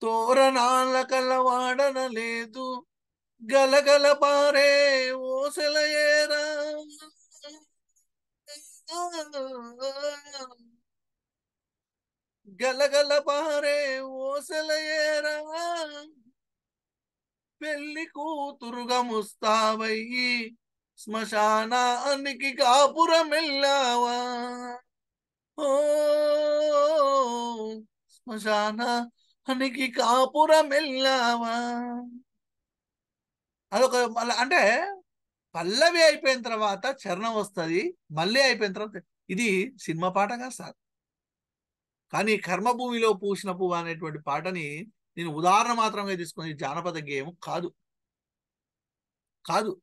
తోరణాల కలవాడనలేదు గలగల పారే ఓసెలయేరా గలగల పారే ఓసెలయేరా పెళ్లి కూతురుగా ముస్తావయ్యి శ్మశానానికి కాపురమెల్లావా ఓ శ్మశానానికి కాపురమెల్లావా. అదొక అంటే పల్లవి అయిపోయిన తర్వాత చరణం వస్తుంది, మళ్ళీ అయిపోయిన తర్వాత ఇది సినిమా పాటగా సార్. కానీ కర్మభూమిలో పూసిన పువ్వు అనేటువంటి పాటని నేను ఉదాహరణ మాత్రమే తీసుకుని జానపద గేయం కాదు.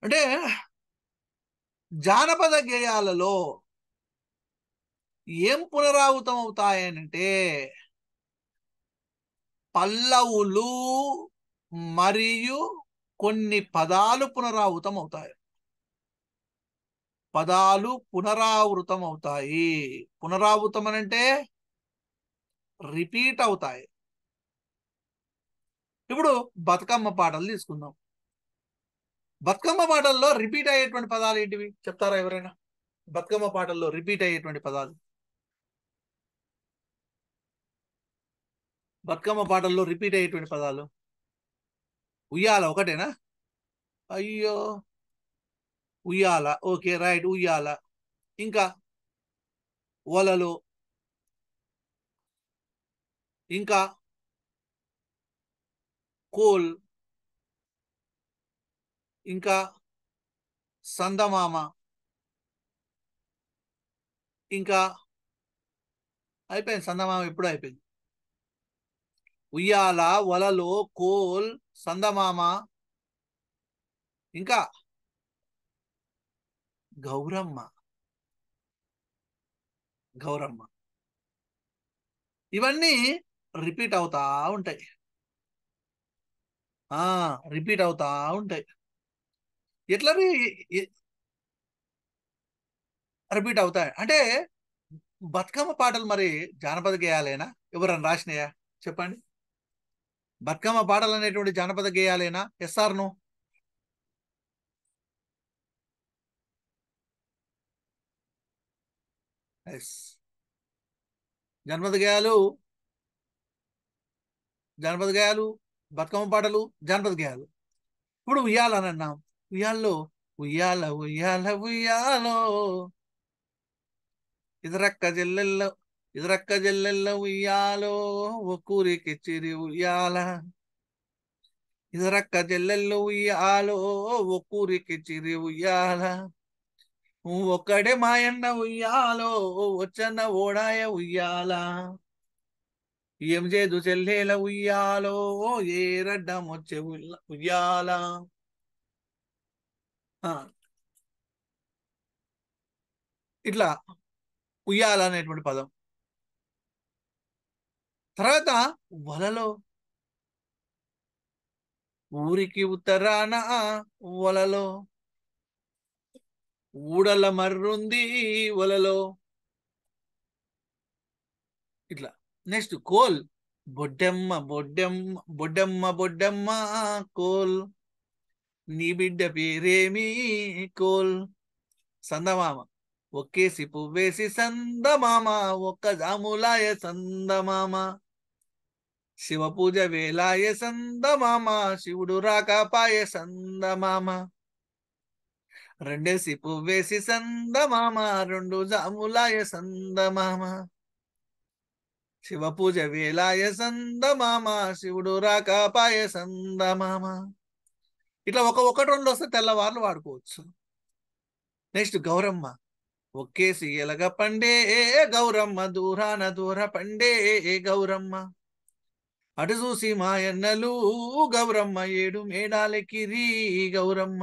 అంటే జానపద గేయాలలో ఏం పునరావృతం అవుతాయనంటే పల్లవులు మరియు కొన్ని పదాలు పునరావృతం అవుతాయి. పునరావృతం అని అంటే రిపీట్ అవుతాయి. ఇప్పుడు బతుకమ్మ పాటలు తీసుకుందాం. బతుకమ్మ పాటల్లో రిపీట్ అయ్యేటువంటి పదాలు ఏంటివి చెప్తారా ఎవరైనా? బతుకమ్మ పాటల్లో రిపీట్ అయ్యేటువంటి పదాలు, ఉయ్యాల ఒకటేనా? అయ్యో, ఉయ్యాల, ఓకే రైట్, ఉయ్యాల. ఇంకా వలలు, ఇంకా కోల్, ఇంకా సందమామ, ఇంకా అయిపోయింది. సందమామ ఎప్పుడు అయిపోయింది. ఉయ్యాల, వలలు, కోల్, సందమామ, ఇంకా గౌరమ్మ. ఇవన్నీ రిపీట్ అవుతా ఉంటాయి. ఎట్లా రిపీట్ అవుతాయి అంటే బతుకమ్మ పాటలు మరి జానపద గేయాలేనా? ఎవరన్నా రాసినాయా చెప్పండి? బతుకమ్మ పాటలు అనేటువంటి జానపద గేయాలేనా? Yes or no? ఎస్. జానపద గేయాలు, బతుకమ్మ పాటలు, జానపద గేయాలు. ఇప్పుడు ఉయ్యాల అని అన్నాం. ఉయ్యాల్లో ఉయ్యాల ఉయ్యాల ఉయ్యాలో ఇదరక్క జల్లెల్ల ఉయ్యాలో ఒక్కూరికి చిరి ఉయ్యాల. ఇదరక్క జల్లెల్లో ఉయ్యాలో ఒక్కూరికి చిరి ఉయ్యాల. ఒక్కడే మాయన్న ఉయ్యాలో వచ్చన్న ఓడాయ ఉయ్యాల. ఏం చేదు చెల్లేల ఉయ్యాలో ఏ రడ్డం వచ్చే ఉయ్యాల. ఇట్లా ఉయ్యాల అనేటువంటి పదం. తర్వాత వలలో, ఊరికి ఉత్తరాన వలలో ఊడల మర్రుంది వలలో. ఇట్లా. నెక్స్ట్ కోల్, బొడ్డెమ్మ కోల్, నీ బిడ్డ పేరేమి కోల్. సందమామ, ఒక్కేసి పువ్వేసి సందమామ ఒక్క జాములాయ సందమామ. శివ పూజ వేలాయ సందమామ శివుడు రాకపాయ సందమామ. రెండేసి పువ్వేసి సందమామ రెండు జాములాయ సందమామ శివ పూజ వేలాయ సందమామ శివుడు రాకాపాయ సందమామ. ఇట్లా ఒకటి రెండు వస్తే తెల్లవార్లు వాడుకోవచ్చు. నెక్స్ట్ గౌరమ్మ. ఒక్కేసి ఎలగ పండే గౌరమ్మ దూరాన దూర పండే గౌరమ్మ. అటు చూసి మాయన్నలు గౌరమ్మ ఏడు మేడాలెక్కిరి గౌరమ్మ.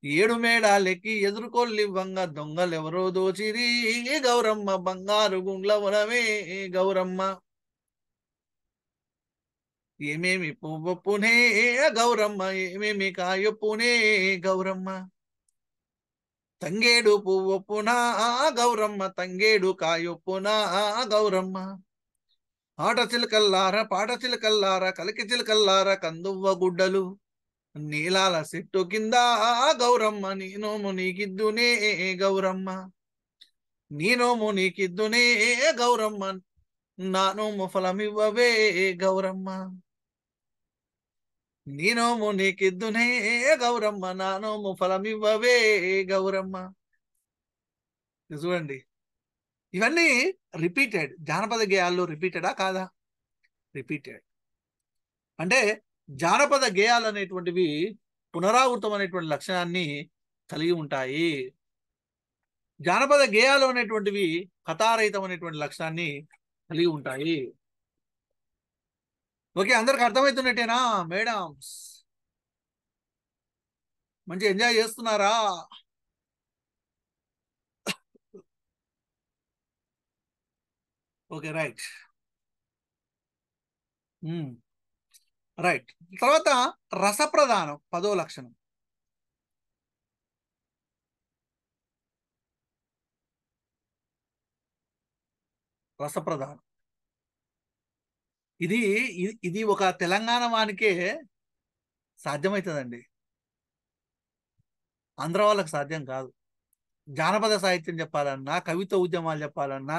ఏడు మేడాలెక్కి ఎదుర్కొల్లివ్వంగ దొంగలెవరో దోచిరి గౌరమ్మ. బంగారు గుండ్లవనమే గౌరమ్మ. ఏమేమి పువ్వొప్పునే గౌరమ్మ ఏమేమి కాయొప్పునే గౌరమ్మ. తంగేడు పువ్వొప్పునా గౌరమ్మ తంగేడు కాయొప్పునా గౌరమ్మ. ఆట చిలకల్లార పాట చిలకల్లార కలికి చిలకల్లార కందువ్వ గుడ్డలు నీలాల చెట్టు కింద గౌరమ్మ. నీనోము నీకిద్దునే గౌరమ్మ. నీనోము నీకిద్దునే గౌరమ్మ. నానోము ఫలమివ్వవే గౌరమ్మ. నీనోము నీకిద్దునే గౌరమ్మ. నానోము ఫలమివ్వవే గౌరమ్మ. చూడండి, ఇవన్నీ రిపీటెడ్. జానపద గేయాల్లో రిపీటెడా కాదా? రిపీటెడ్. అంటే జానపద గేయాలు అనేటువంటివి పునరావృతం అనేటువంటి లక్షణాన్ని కలిగి ఉంటాయి. జానపద గేయాలు అనేటువంటివి కథారహితం అనేటువంటి లక్షణాన్ని కలిగి ఉంటాయి. ఓకే, అందరికి అర్థమవుతున్నట్టేనా మేడమ్స్? మంచి ఎంజాయ్ చేస్తున్నారా? Okay, right. రైట్. తర్వాత రసప్రధానం 10వ లక్షణం. రసప్రధానం ఇది ఇది ఒక తెలంగాణ వానికే సాధ్యమవుతుందండి. ఆంధ్ర వాళ్ళకి సాధ్యం కాదు. జానపద సాహిత్యం చెప్పాలన్నా, కవిత ఉద్యమాలు చెప్పాలన్నా,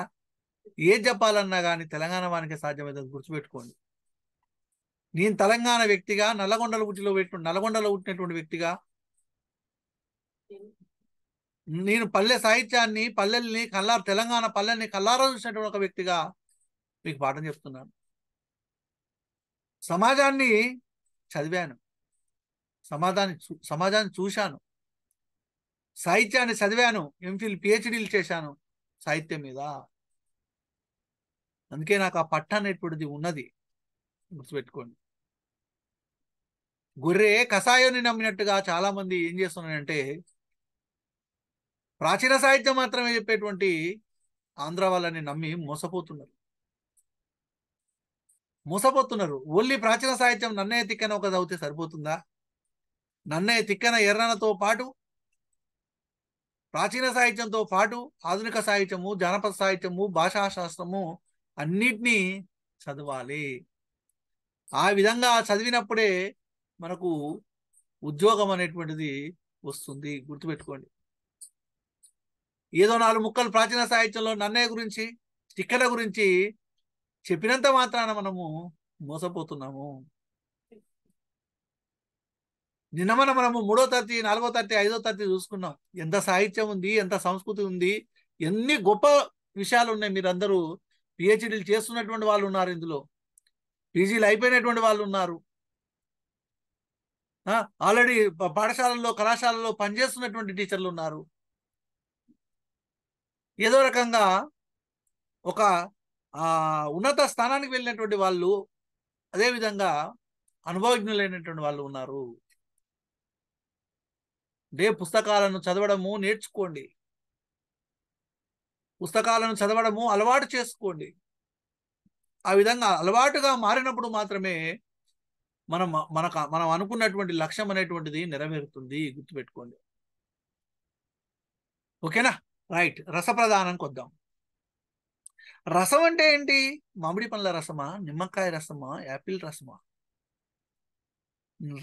ఏది చెప్పాలన్నా కానీ తెలంగాణ వానికే సాధ్యమవుతుంది. గుర్తుపెట్టుకోండి. నేను తెలంగాణ వ్యక్తిగా నల్లగొండలో పుట్టినటువంటి వ్యక్తిగా నేను పల్లె సాహిత్యాన్ని పల్లెల్ని తెలంగాణ పల్లెల్ని కల్లారా చూసినటువంటి ఒక వ్యక్తిగా మీకు పాఠం చెప్తున్నాను. సమాజాన్ని చదివాను, సమాజాన్ని చూశాను, సాహిత్యాన్ని చదివాను, ఎంఫిల్ పిహెచ్డీలు చేశాను సాహిత్యం మీద. అందుకే నాకు ఆ పట్టు అనేటువంటిది ఉన్నది. గుర్తుపెట్టుకోండి. గొర్రె కషాయాన్ని నమ్మినట్టుగా చాలా మంది ఏం చేస్తున్నారంటే ప్రాచీన సాహిత్యం మాత్రమే చెప్పేటువంటి ఆంధ్ర వాళ్ళని నమ్మి మోసపోతున్నారు. ఓన్లీ ప్రాచీన సాహిత్యం నన్నయ్య తిక్కన ఒక చదివితే సరిపోతుందా? నన్నయ్య తిక్కన ఎర్రనతో పాటు ప్రాచీన సాహిత్యంతో పాటు ఆధునిక సాహిత్యము, జానపద సాహిత్యము, భాషాశాస్త్రము అన్నిటినీ చదవాలి. ఆ విధంగా చదివినప్పుడే మనకు ఉద్యోగం అనేటువంటిది వస్తుంది. గుర్తుపెట్టుకోండి. ఏదో 4 ముక్కలు ప్రాచీన సాహిత్యంలో నన్నయ్య గురించి, తిక్కన గురించి చెప్పినంత మాత్రాన మనము మోసపోతున్నాము. నిన్న మనము 3వ తరగతి, 4వ తరగతి, 5వ తరగతి చూసుకున్నాం. ఎంత సాహిత్యం ఉంది, ఎంత సంస్కృతి ఉంది, ఎన్ని గొప్ప విషయాలు ఉన్నాయి. మీరందరూ పిహెచ్డీలు చేస్తున్నటువంటి వాళ్ళు ఉన్నారు, ఇందులో పీజీలు అయిపోయినటువంటి వాళ్ళు ఉన్నారు, ఆల్రెడీ పాఠశాలల్లో కళాశాలలో పనిచేస్తున్నటువంటి టీచర్లు ఉన్నారు. ఏదో రకంగా ఒక ఉన్నత స్థానానికి వెళ్ళినటువంటి వాళ్ళు, అదేవిధంగా అనుభవజ్ఞులైనటువంటి వాళ్ళు ఉన్నారు. పుస్తకాలను చదవడము నేర్చుకోండి. పుస్తకాలను చదవడము అలవాటు చేసుకోండి. ఆ విధంగా అలవాటుగా మారినప్పుడు మాత్రమే మనం అనుకున్నటువంటి లక్ష్యం అనేటువంటిది నెరవేరుతుంది. గుర్తుపెట్టుకోండి. ఓకేనా? రైట్. రసప్రధానానికి వద్దాం. రసం అంటే ఏంటి? మామిడి పండ్ల రసమా, నిమ్మకాయ రసమా, యాపిల్ రసమా?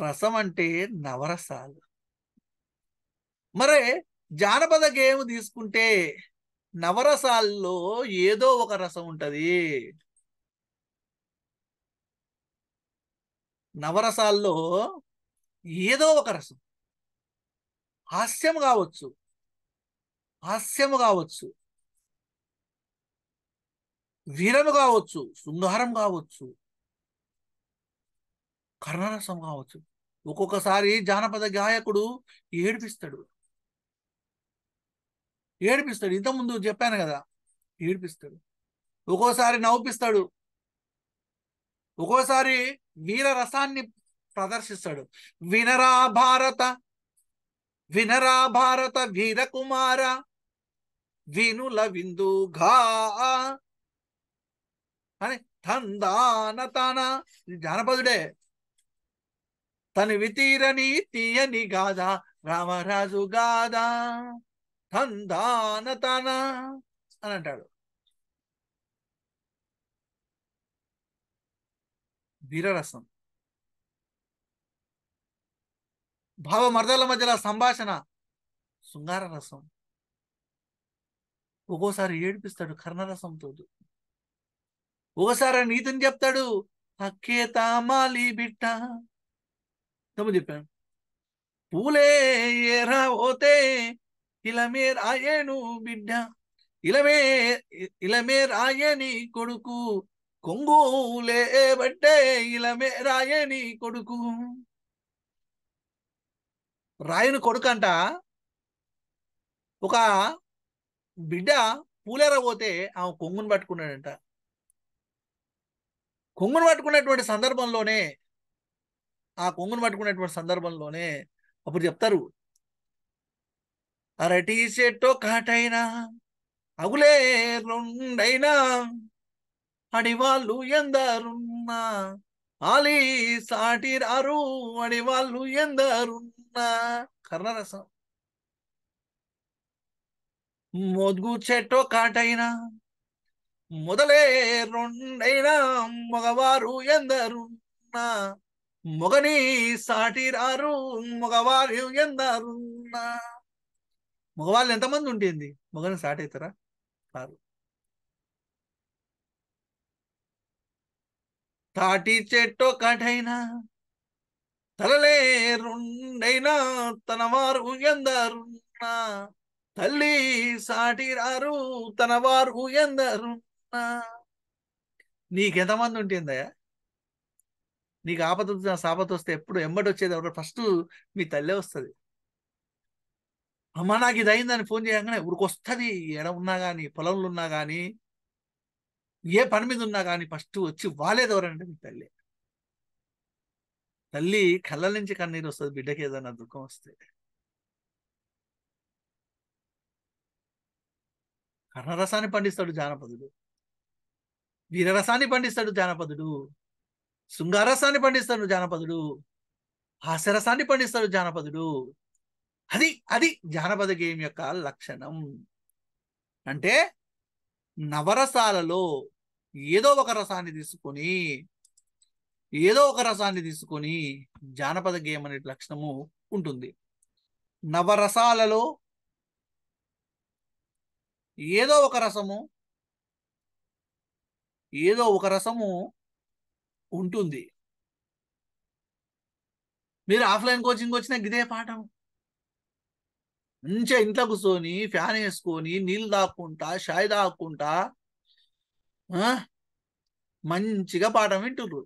రసం అంటే నవరసాలు. మరే జానపద గేయం తీసుకుంటే నవరసాల్లో ఏదో ఒక రసం ఉంటది. నవరసాల్లో ఏదో ఒక రసం. హాస్యం కావచ్చు, హాస్యము కావచ్చు, వీరము కావచ్చు, శృంగారం కావచ్చు, కర్ణరసం కావచ్చు. ఒక్కొక్కసారి జానపద గాయకుడు ఏడిపిస్తాడు, ఏడిపిస్తాడు. ఇంతకుముందు చెప్పాను కదా, ఏడిపిస్తాడు. ఒక్కోసారి నవ్విస్తాడు, ఒక్కోసారి వీర రసాన్ని ప్రదర్శిస్తాడు. వినరా భారత, వినరా భారత వీరకుమార, వినుల విందుఘా అని తందాన తాన. జానపదుడే. తనివి తీరని తీయని గాథ రామరాజు గాథ తందాన తాన అని అంటాడు. వీరరసం. భావమర్దల మధ్యలో సంభాషణ, శృంగార రసం. ఒక్కోసారి ఏడిపిస్తాడు కర్ణరసంతో, ఒకసారి నీతిని చెప్తాడు. అక్కేత మాలి బిట్ట తమ్ము చెప్పాను. పూలే ఏరా పోతే ఇలమే రాయేను బిడ్డ, ఇలమే ఇలమే రాయని కొడుకు, కొంగులే బట్టే ఇలమే రాయని కొడుకు. రాయని కొడుకు అంట. ఒక బిడ్డ పూలేర పోతే ఆమె కొంగును పట్టుకున్నాడంట. కొంగును పట్టుకున్నటువంటి సందర్భంలోనే, ఆ కొంగును పట్టుకున్నటువంటి సందర్భంలోనే అప్పుడు చెప్తారు, అరటి చెట్టు కాటైనా అగులే రెండైనా అడివాళ్ళు ఎందరున్నా ఆలి సాటి రారు అడివాళ్ళు ఎందరున్నా. కర్ణరసం. మొద్గు చెట్టు కాటైనా మొదలే రెండైనా మగవారు ఎందరున్నా మొగని సాటి రారు మగవారు ఎందరున్నా. మగవాళ్ళు ఎంతమంది ఉంటుంది, మగని సాటి అవుతారా? కారు. తాటి చెట్టు కాటైనా తలలే రెండైనా తన వారు ఎందరున్నా తల్లి సాటి రారు తన వారు ఎందరున్నా. నీకెంతమంది ఉంటుందయ్యా? నీకు ఆపద సాపత వస్తే ఎప్పుడు ఎంబడి వచ్చేది ఎవరు? ఫస్ట్ మీ తల్లే వస్తుంది. అమ్మ నాకు ఇది అయిందని ఫోన్ చేయగానే ఊరికొస్తుంది. ఎడ ఉన్నా కానీ, పొలంలో ఉన్నా కానీ, ఏ పని మీద ఉన్నా కానీ ఫస్ట్ వచ్చి వాలేది ఎవరంటే మీ తల్లి. తల్లి కళ్ళ నుంచి కన్నీరు వస్తుంది బిడ్డకి ఏదైనా దుఃఖం వస్తే. కర్ణరసాన్ని పండిస్తాడు జానపదుడు, వీరరసాన్ని పండిస్తాడు జానపదుడు, శృంగారసాన్ని పండిస్తాడు జానపదుడు, హాస్యరసాన్ని పండిస్తాడు జానపదుడు. అది అది జానపద గేయం యొక్క లక్షణం. అంటే నవరసాలలో ఏదో ఒక రసాన్ని తీసుకొని, ఏదో ఒక రసాన్ని తీసుకొని జానపద గేయం అనే లక్షణము ఉంటుంది. నవరసాలలో ఏదో ఒక రసము, ఏదో ఒక రసము ఉంటుంది. మీరు ఆఫ్లైన్ కోచింగ్ వచ్చినా ఇదే పాఠం. మంచిగా ఇంట్లో కూర్చొని ఫ్యాన్ వేసుకొని నీళ్ళు తాక్కుంటా షాయి తాక్కుంటా మంచిగా పాఠం వింటుర్రు.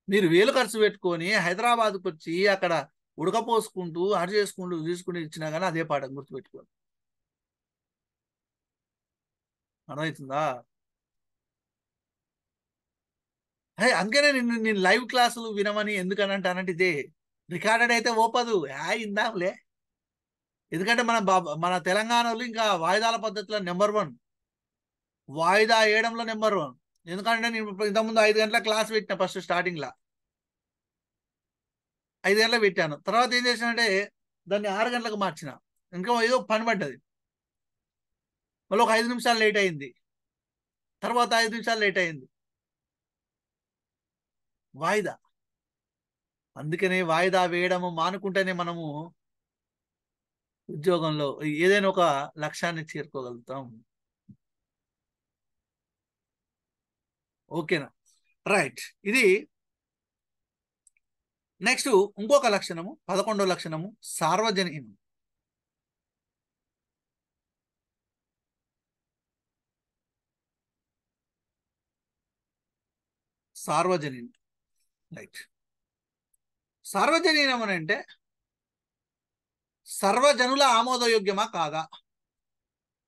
మీరు వేలు ఖర్చు పెట్టుకొని హైదరాబాద్కి వచ్చి అక్కడ ఉడకపోసుకుంటూ అరి చేసుకుంటూ తీసుకుని ఇచ్చినా కానీ అదే పాఠం గుర్తుపెట్టుకోండి. అర్థమవుతుందా? అందుకనే నేను లైవ్ క్లాసులు వినమని ఎందుకని అంటానంటే ఇదే. రికార్డెడ్ అయితే ఓపదు, ఇందాంలే. ఎందుకంటే మన తెలంగాణలో ఇంకా వాయిదాల పద్ధతిలో నెంబర్ 1, వాయిదా వేయడంలో నెంబర్ 1. ఎందుకంటే నేను ఇంతకుముందు 5 గంటల క్లాస్ పెట్టిన. ఫస్ట్ స్టార్టింగ్ లా 5 గంటలకు పెట్టాను. తర్వాత ఏం చేశానంటే దాన్ని 6 గంటలకు మార్చిన. ఇంకా ఏదో పని పడ్డది, మళ్ళీ ఒక 5 నిమిషాలు లేట్ అయింది, తర్వాత 5 నిమిషాలు లేట్ అయింది. వాయిదా. అందుకనే వాయిదా వేయడము మానుకుంటేనే మనము ఉద్యోగంలో ఏదైనా ఒక లక్ష్యాన్ని చేరుకోగలుగుతాం. ఓకేనా? రైట్. ఇది నెక్స్ట్ ఇంకొక లక్షణము 11వ లక్షణము సార్వజనీనం. సార్వజనీనం రైట్. సార్వజనీనం అని అంటే సర్వజనుల ఆమోదయోగ్యమా కాదా?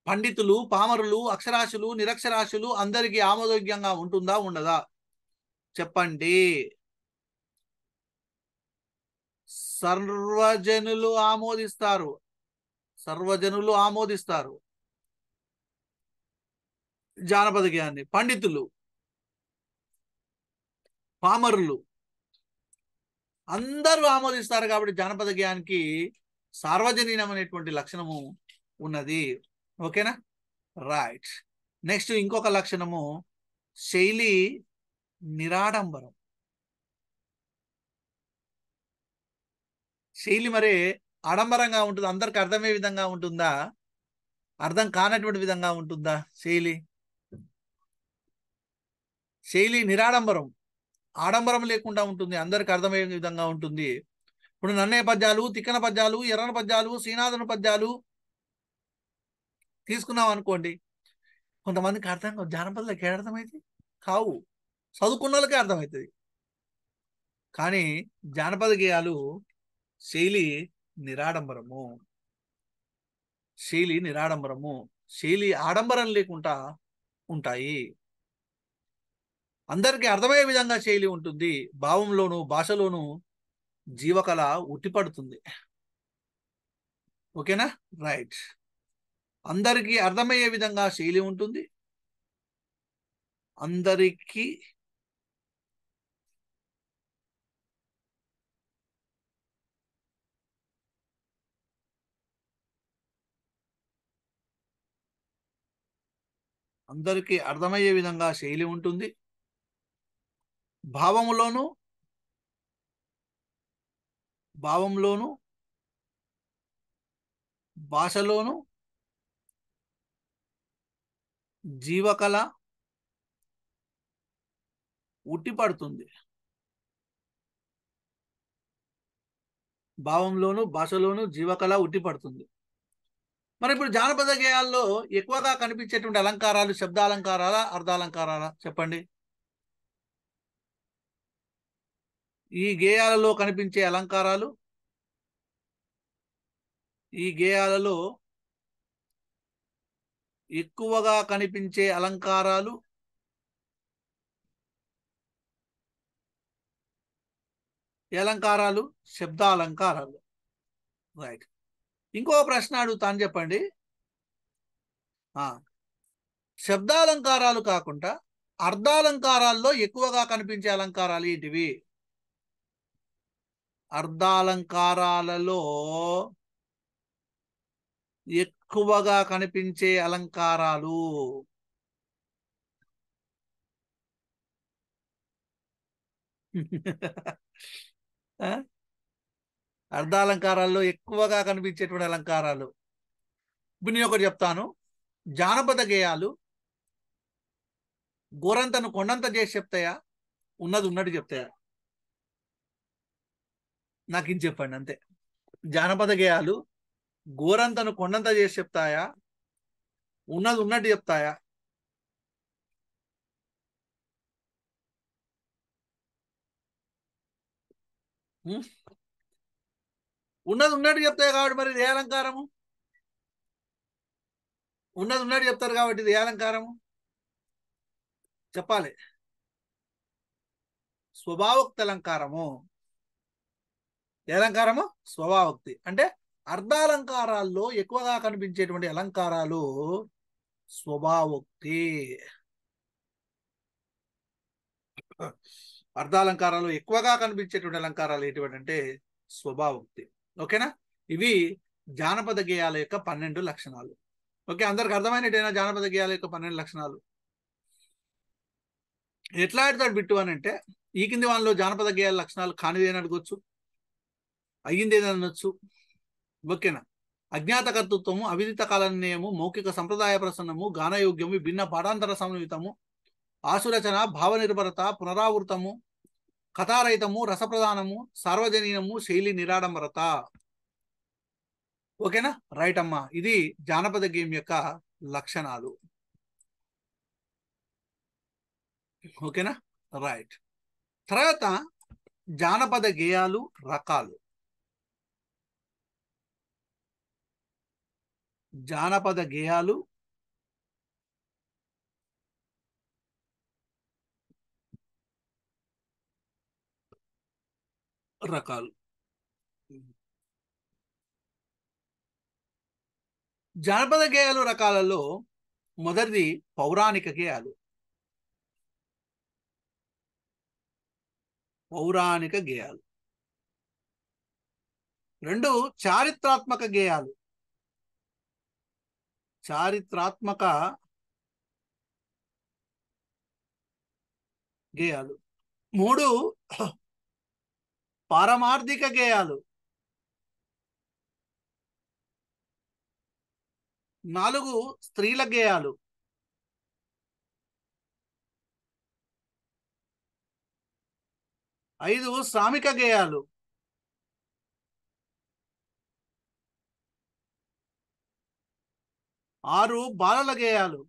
పండితులు, పామరులు, అక్షరాస్యులు, నిరక్షరాస్యులు అందరికీ ఆమోదయోగ్యంగా ఉంటుందా ఉండదా చెప్పండి. సర్వజనులు ఆమోదిస్తారు. సర్వజనులు ఆమోదిస్తారు జానపద గేయాన్ని. పండితులు, పామరులు అందరూ ఆమోదిస్తారు కాబట్టి జానపద గేయానికి సార్వజనీనం అనేటువంటి లక్షణము ఉన్నది. ఓకేనా రైట్. నెక్స్ట్ ఇంకొక లక్షణము శైలి నిరాడంబరం. శైలి మరి ఆడంబరంగా ఉంటుంది, అందరికి అర్థమయ్యే విధంగా ఉంటుందా, అర్థం కానటువంటి విధంగా ఉంటుందా? శైలి నిరాడంబరం, ఆడంబరం లేకుండా ఉంటుంది, అందరికి అర్థమయ్యే విధంగా ఉంటుంది. ఇప్పుడు నన్నయ్య పద్యాలు, తిక్కన పద్యాలు, ఎర్రన పద్యాలు, శ్రీనాథుని పద్యాలు తీసుకున్నాం అనుకోండి, కొంతమందికి అర్థం కావు. జానపదాలకి ఏ అర్థమైతే కావు, చదువుకున్న వాళ్ళకే అర్థమవుతుంది. కానీ జానపద గేయాలు శైలి నిరాడంబరము. శైలి నిరాడంబరము, శైలి ఆడంబరం లేకుండా ఉంటాయి. అందరికీ అర్థమయ్యే విధంగా శైలి ఉంటుంది. భావంలోను భాషలోను జీవకళ ఉట్టిపడుతుంది. ఓకేనా రైట్. అందరికీ అర్థమయ్యే విధంగా శైలి ఉంటుంది. అందరికీ అర్థమయ్యే విధంగా శైలి ఉంటుంది. భావంలోను భాషలోను జీవకళ ఉట్టిపడుతుంది. భావంలోను భాషలోను జీవకళ ఉట్టిపడుతుంది. మరి ఇప్పుడు జానపద గేయాల్లో ఎక్కువగా కనిపించేటువంటి అలంకారాలు శబ్దాలంకారాలా, అర్థాలంకారాలా చెప్పండి. ఈ గేయాలలో కనిపించే అలంకారాలు, ఈ గేయాలలో ఎక్కువగా కనిపించే అలంకారాలు అలంకారాలు శబ్దాలంకారాలు రైట్. ఇంకో ప్రశ్న అడుగుతాను చెప్పండి. శబ్దాలంకారాలు కాకుండా అర్ధాలంకారాల్లో ఎక్కువగా కనిపించే అలంకారాలు ఏంటివి? అర్ధాలంకారాలలో ఎక్కువగా కనిపించే అలంకారాలు అర్ధాలంకారాల్లో ఎక్కువగా కనిపించేటువంటి అలంకారాలు. ఇప్పుడు నేను ఒకటి చెప్తాను. జానపద గేయాలు గోరంతను కొండంత చేసి చెప్తాయా, ఉన్నది ఉన్నట్టు చెప్తాయా? నాకు ఇది చెప్పండి అంతే. జానపద గేయాలు గోరంతను కొండంత చేసి చెప్తాయా, ఉన్నది ఉన్నట్టు చెప్తాయా? ఉన్నది ఉన్నట్టు చెప్తాయి కాబట్టి మరి ఇది ఏ అలంకారము? ఉన్నది ఉన్నట్టు చెప్తారు కాబట్టి ఇది ఏ అలంకారము చెప్పాలి. స్వభావోక్తి అలంకారము. ఏ అలంకారము? స్వభావోక్తి. అంటే అర్ధాలంకారాల్లో ఎక్కువగా కనిపించేటువంటి అలంకారాలు స్వభావోక్తి. అర్ధాలంకారాలు ఎక్కువగా కనిపించేటువంటి అలంకారాలు ఏంటివి అంటే స్వభావోక్తి. ఓకేనా? ఇవి జానపద గేయాల యొక్క 12 లక్షణాలు. ఓకే, అందరికి అర్థమైనట్టేనా జానపద గేయాల యొక్క 12 లక్షణాలు? ఎట్లా ఆడతాడు బిట్టు అని అంటే, ఈ కింది వాళ్ళలో జానపద గేయాల లక్షణాలు కానిదేని అడగొచ్చు, అయ్యిందేనొచ్చు. ఓకేనా? అజ్ఞాత కర్తృత్వము, అవిదిత కాలన్యము, మౌఖిక సంప్రదాయ ప్రసన్నము, గానయోగ్యము, భిన్న పాఠాంతర సమన్వితము, ఆశురచన, భావ నిర్భరత, పునరావృతము, కథారహితము, రసప్రధానము, సార్వజనీనము, శైలి నిరాడంబరత. ఓకేనా? రైట్ అమ్మా. ఇది జానపద గేయం యొక్క లక్షణాలు. ఓకేనా? రైట్. తర్వాత జానపద గేయాలు రకాలు. జానపద గేయాలు రకాలు. జానపద గేయాలు రకాలలో మొదటిది పౌరాణిక గేయాలు. పౌరాణిక గేయాలు. రెండు చారిత్రాత్మక గేయాలు. చారిత్రాత్మక గేయాలు. మూడు పారమార్థిక గేయాలు. నాలుగు స్త్రీల గేయాలు. ఐదు శ్రామిక గేయాలు. ఆరు బాలల గేయాలు.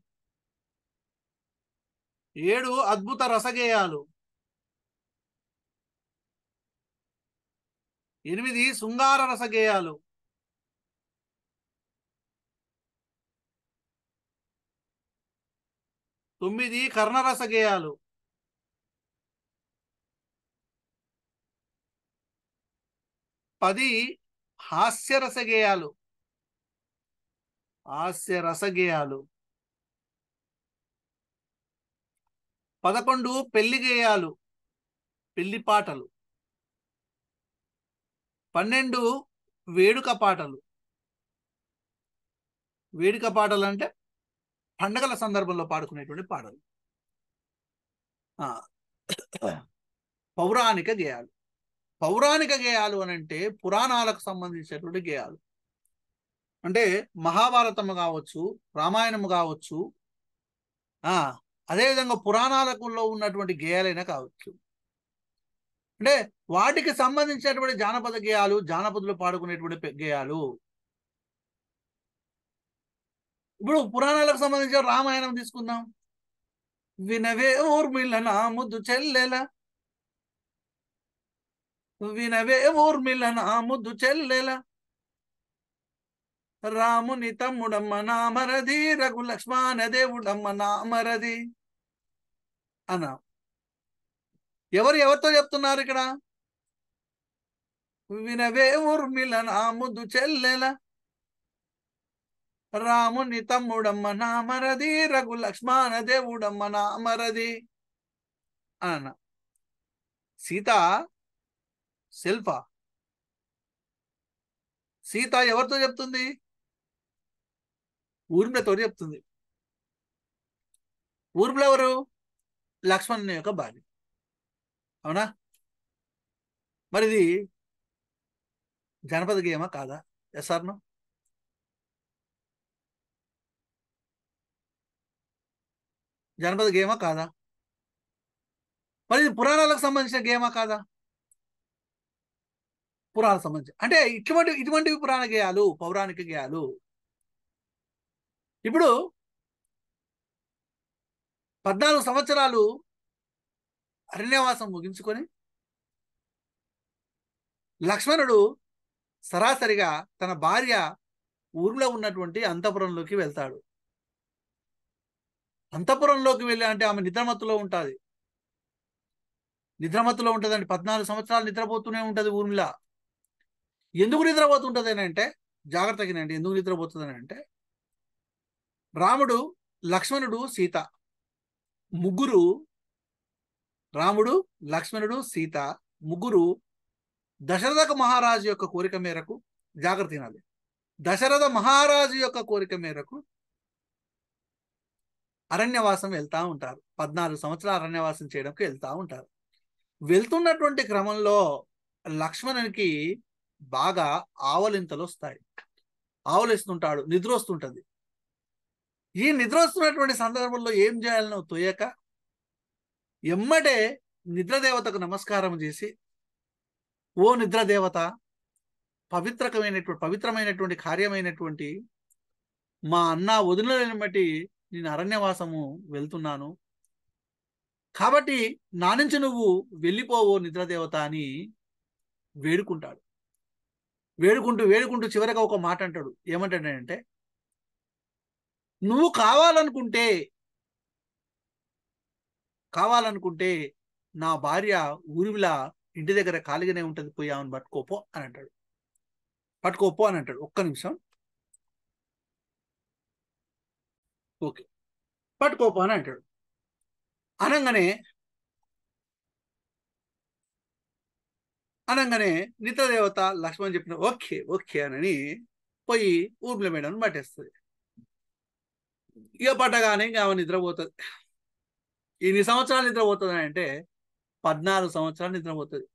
ఏడు అద్భుత రసగేయాలు. ఎనిమిది శృంగార రసగేయాలు. 9 కర్ణరస గేయాలు. 10 హాస్యరస గేయాలు. హాస్యరస గేయాలు. 11 పెళ్లి గేయాలు, పెళ్లి పాటలు. 12 వేడుక పాటలు. వేడుక పాటలు అంటే పండగల సందర్భంలో పాడుకునేటువంటి పాటలు. పౌరాణిక గేయాలు. పౌరాణిక గేయాలు అని అంటే పురాణాలకు సంబంధించినటువంటి గేయాలు. అంటే మహాభారతము కావచ్చు, రామాయణము కావచ్చు, అదేవిధంగా పురాణాలలో ఉన్నటువంటి గేయాలైనా కావచ్చు. అంటే వాటికి సంబంధించినటువంటి జానపద గేయాలు, జానపదులు పాడుకునేటువంటి గేయాలు. ఇప్పుడు పురాణాలకు సంబంధించిన రామాయణం తీసుకుందాం. వినవే ఊర్మిళ నా ముద్దు చెల్లెల, వినవే ఊర్మిళ నా ముద్దు చెల్లెల, రాముని తమ్ముడమ్మ నామరది, రఘు లక్ష్మణ దేవుడమ్మ నామరది అన్నా. ఎవరితో చెప్తున్నారు ఇక్కడ? వినవే ఊర్మిళ నా ముద్దు చెల్లెల, రాముని తమ్ముడమ్మ నామరది, రఘు లక్ష్మణ దేవుడమ్మ నామరది అన్న. సీత సెల్ఫా? సీత ఎవరితో చెప్తుంది? ఊర్మిళతో చెప్తుంది. ఊర్మిళ ఎవరు? లక్ష్మణుని యొక్క భార్య. అవునా? మరి ఇది జానపద గేయమా కాదా? Yes or no? జానపద గేయమా కాదా? మరి ఇది పురాణాలకు సంబంధించిన గేయమా కాదా? పురాణాలకు సంబంధించి అంటే ఇటువంటివి పురాణ గేయాలు, పౌరాణిక గేయాలు. ఇప్పుడు 14 సంవత్సరాలు అరణ్యవాసం ముగించుకొని లక్ష్మణుడు సరాసరిగా తన భార్య ఊరిలో ఉన్నటువంటి అంతఃపురంలోకి వెళ్తాడు. అంతఃపురంలోకి వెళ్ళి అంటే ఆమె నిద్రమత్తులో ఉంటుంది. నిద్రమత్తులో ఉంటుందండి. 14 సంవత్సరాలు నిద్రపోతూనే ఉంటుంది ఊర్మిళ. ఎందుకు నిద్రపోతుంటుంది అని అంటే, జాగ్రత్తగానండి, ఎందుకు నిద్రపోతుంది అంటే, రాముడు, లక్ష్మణుడు, సీత ముగ్గురు, రాముడు, లక్ష్మణుడు, సీత ముగ్గురు దశరథ మహారాజు యొక్క కోరిక మేరకు, జాగ్రత్త వినాలి, దశరథ మహారాజు యొక్క కోరిక మేరకు అరణ్యవాసం వెళ్తా ఉంటారు. 14 సంవత్సరాలు అరణ్యవాసం చేయడానికి వెళ్తా ఉంటారు. వెళ్తున్నటువంటి క్రమంలో లక్ష్మణునికి బాగా ఆవలింతలు వస్తాయి. ఆవలిస్తుంటాడు, నిద్ర వస్తుంటది. ఈ నిద్ర వస్తున్నటువంటి సందర్భంలో ఏం చేయాలనో తోయక ఎమ్మటే నిద్రదేవతకు నమస్కారం చేసి, ఓ నిద్రదేవత, పవిత్రమైనటువంటి కార్యమైనటువంటి మా అన్న వదినలను బట్టి నేను అరణ్యవాసము వెళ్తున్నాను, కాబట్టి నా నుంచి నువ్వు వెళ్ళిపోవో నిద్రదేవత అని వేడుకుంటాడు. వేడుకుంటూ చివరిగా ఒక మాట అంటాడు. ఏమంటాడంటే, నువ్వు కావాలనుకుంటే నా భార్య ఊరివిలా ఇంటి దగ్గర ఖాళీగానే ఉంటుంది, పోయి ఆమెను పట్టుకోపో అని అంటాడు. ఒక్క నిమిషం. ఓకే, పట్టుకోపో అని అంటాడు. అనగానే నిద్రదేవత లక్ష్మణ్ చెప్పిన ఓకే ఓకే అని పోయి ఊర్మిళ మేడం పట్టేస్తుంది. ఇక పట్టగానే ఇంకా ఆమె నిద్రపోతుంది. ఎన్ని సంవత్సరాలు నిద్రపోతుంది అంటే 14 సంవత్సరాలు నిద్రపోతుంది.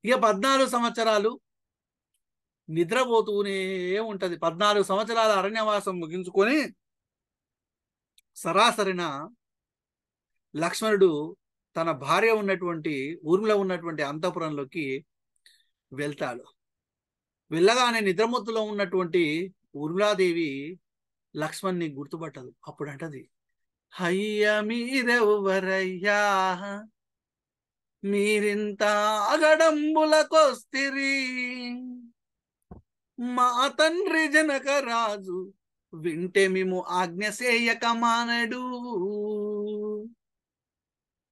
ఇక 14 సంవత్సరాలు నిద్రపోతూనే ఉంటది. 14 సంవత్సరాల అరణ్యవాసం ముగించుకొని సరాసరిన లక్ష్మణుడు తన భార్య ఉన్నటువంటి ఊర్మిళ ఉన్నటువంటి అంతఃపురంలోకి వెళ్తాడు. వెళ్ళగానే నిద్రమత్తులో ఉన్నటువంటి ఊర్మిళాదేవి లక్ష్మణ్ణి గుర్తుపట్టదు. అప్పుడు అంటది, అయ్యా మీరెవ్వరయ్యా, మీరింత అగడంబులకొస్తిరి, మా తండ్రి జనక రాజు వింటే మేము ఆజ్ఞ చేయక మానడు,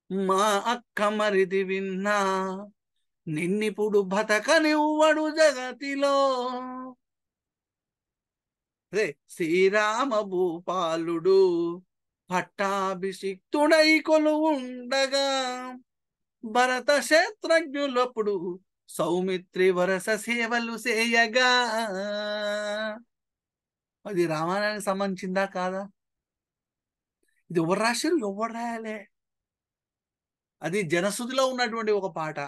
మా అక్క మరిది విన్నా నిన్నిప్పుడు బతకనివ్వడు జగతిలో. అదే శ్రీరామ భూపాలుడు పట్టాభిషిక్తుడై కొలువుండగా, భరత క్షేత్రజ్ఞులప్పుడు సౌమిత్రి వరస సేవలు చేయగా. అది రామాయణానికి సంబంధించిందా కాదా? ఇది ఎవరు రాశారు? ఎవరు రాయాలే? అది జనశ్రుతిలో ఉన్నటువంటి ఒక పాట.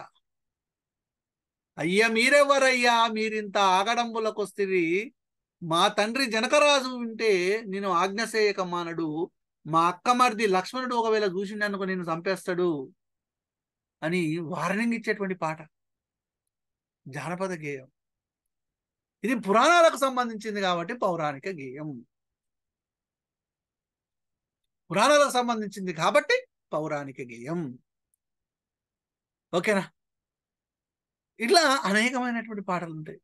అయ్యా మీరెవరయ్యా, మీరింత ఆగడంబులకొస్తిరి, మా తండ్రి జనకరాజు వింటే నేను ఆజ్ఞ చేయక మానడు, మా అక్క మరిది లక్ష్మణుడు ఒకవేళ చూసిండనుకో నేను చంపేస్తాడు అని వార్నింగ్ ఇచ్చేటువంటి పాట, జానపద గేయం. ఇది పురాణాలకు సంబంధించింది కాబట్టి పౌరాణిక గేయం. పురాణాలకు సంబంధించింది కాబట్టి పౌరాణిక గేయం. ఓకేనా? ఇట్లా అనేకమైనటువంటి పాటలు ఉంటాయి,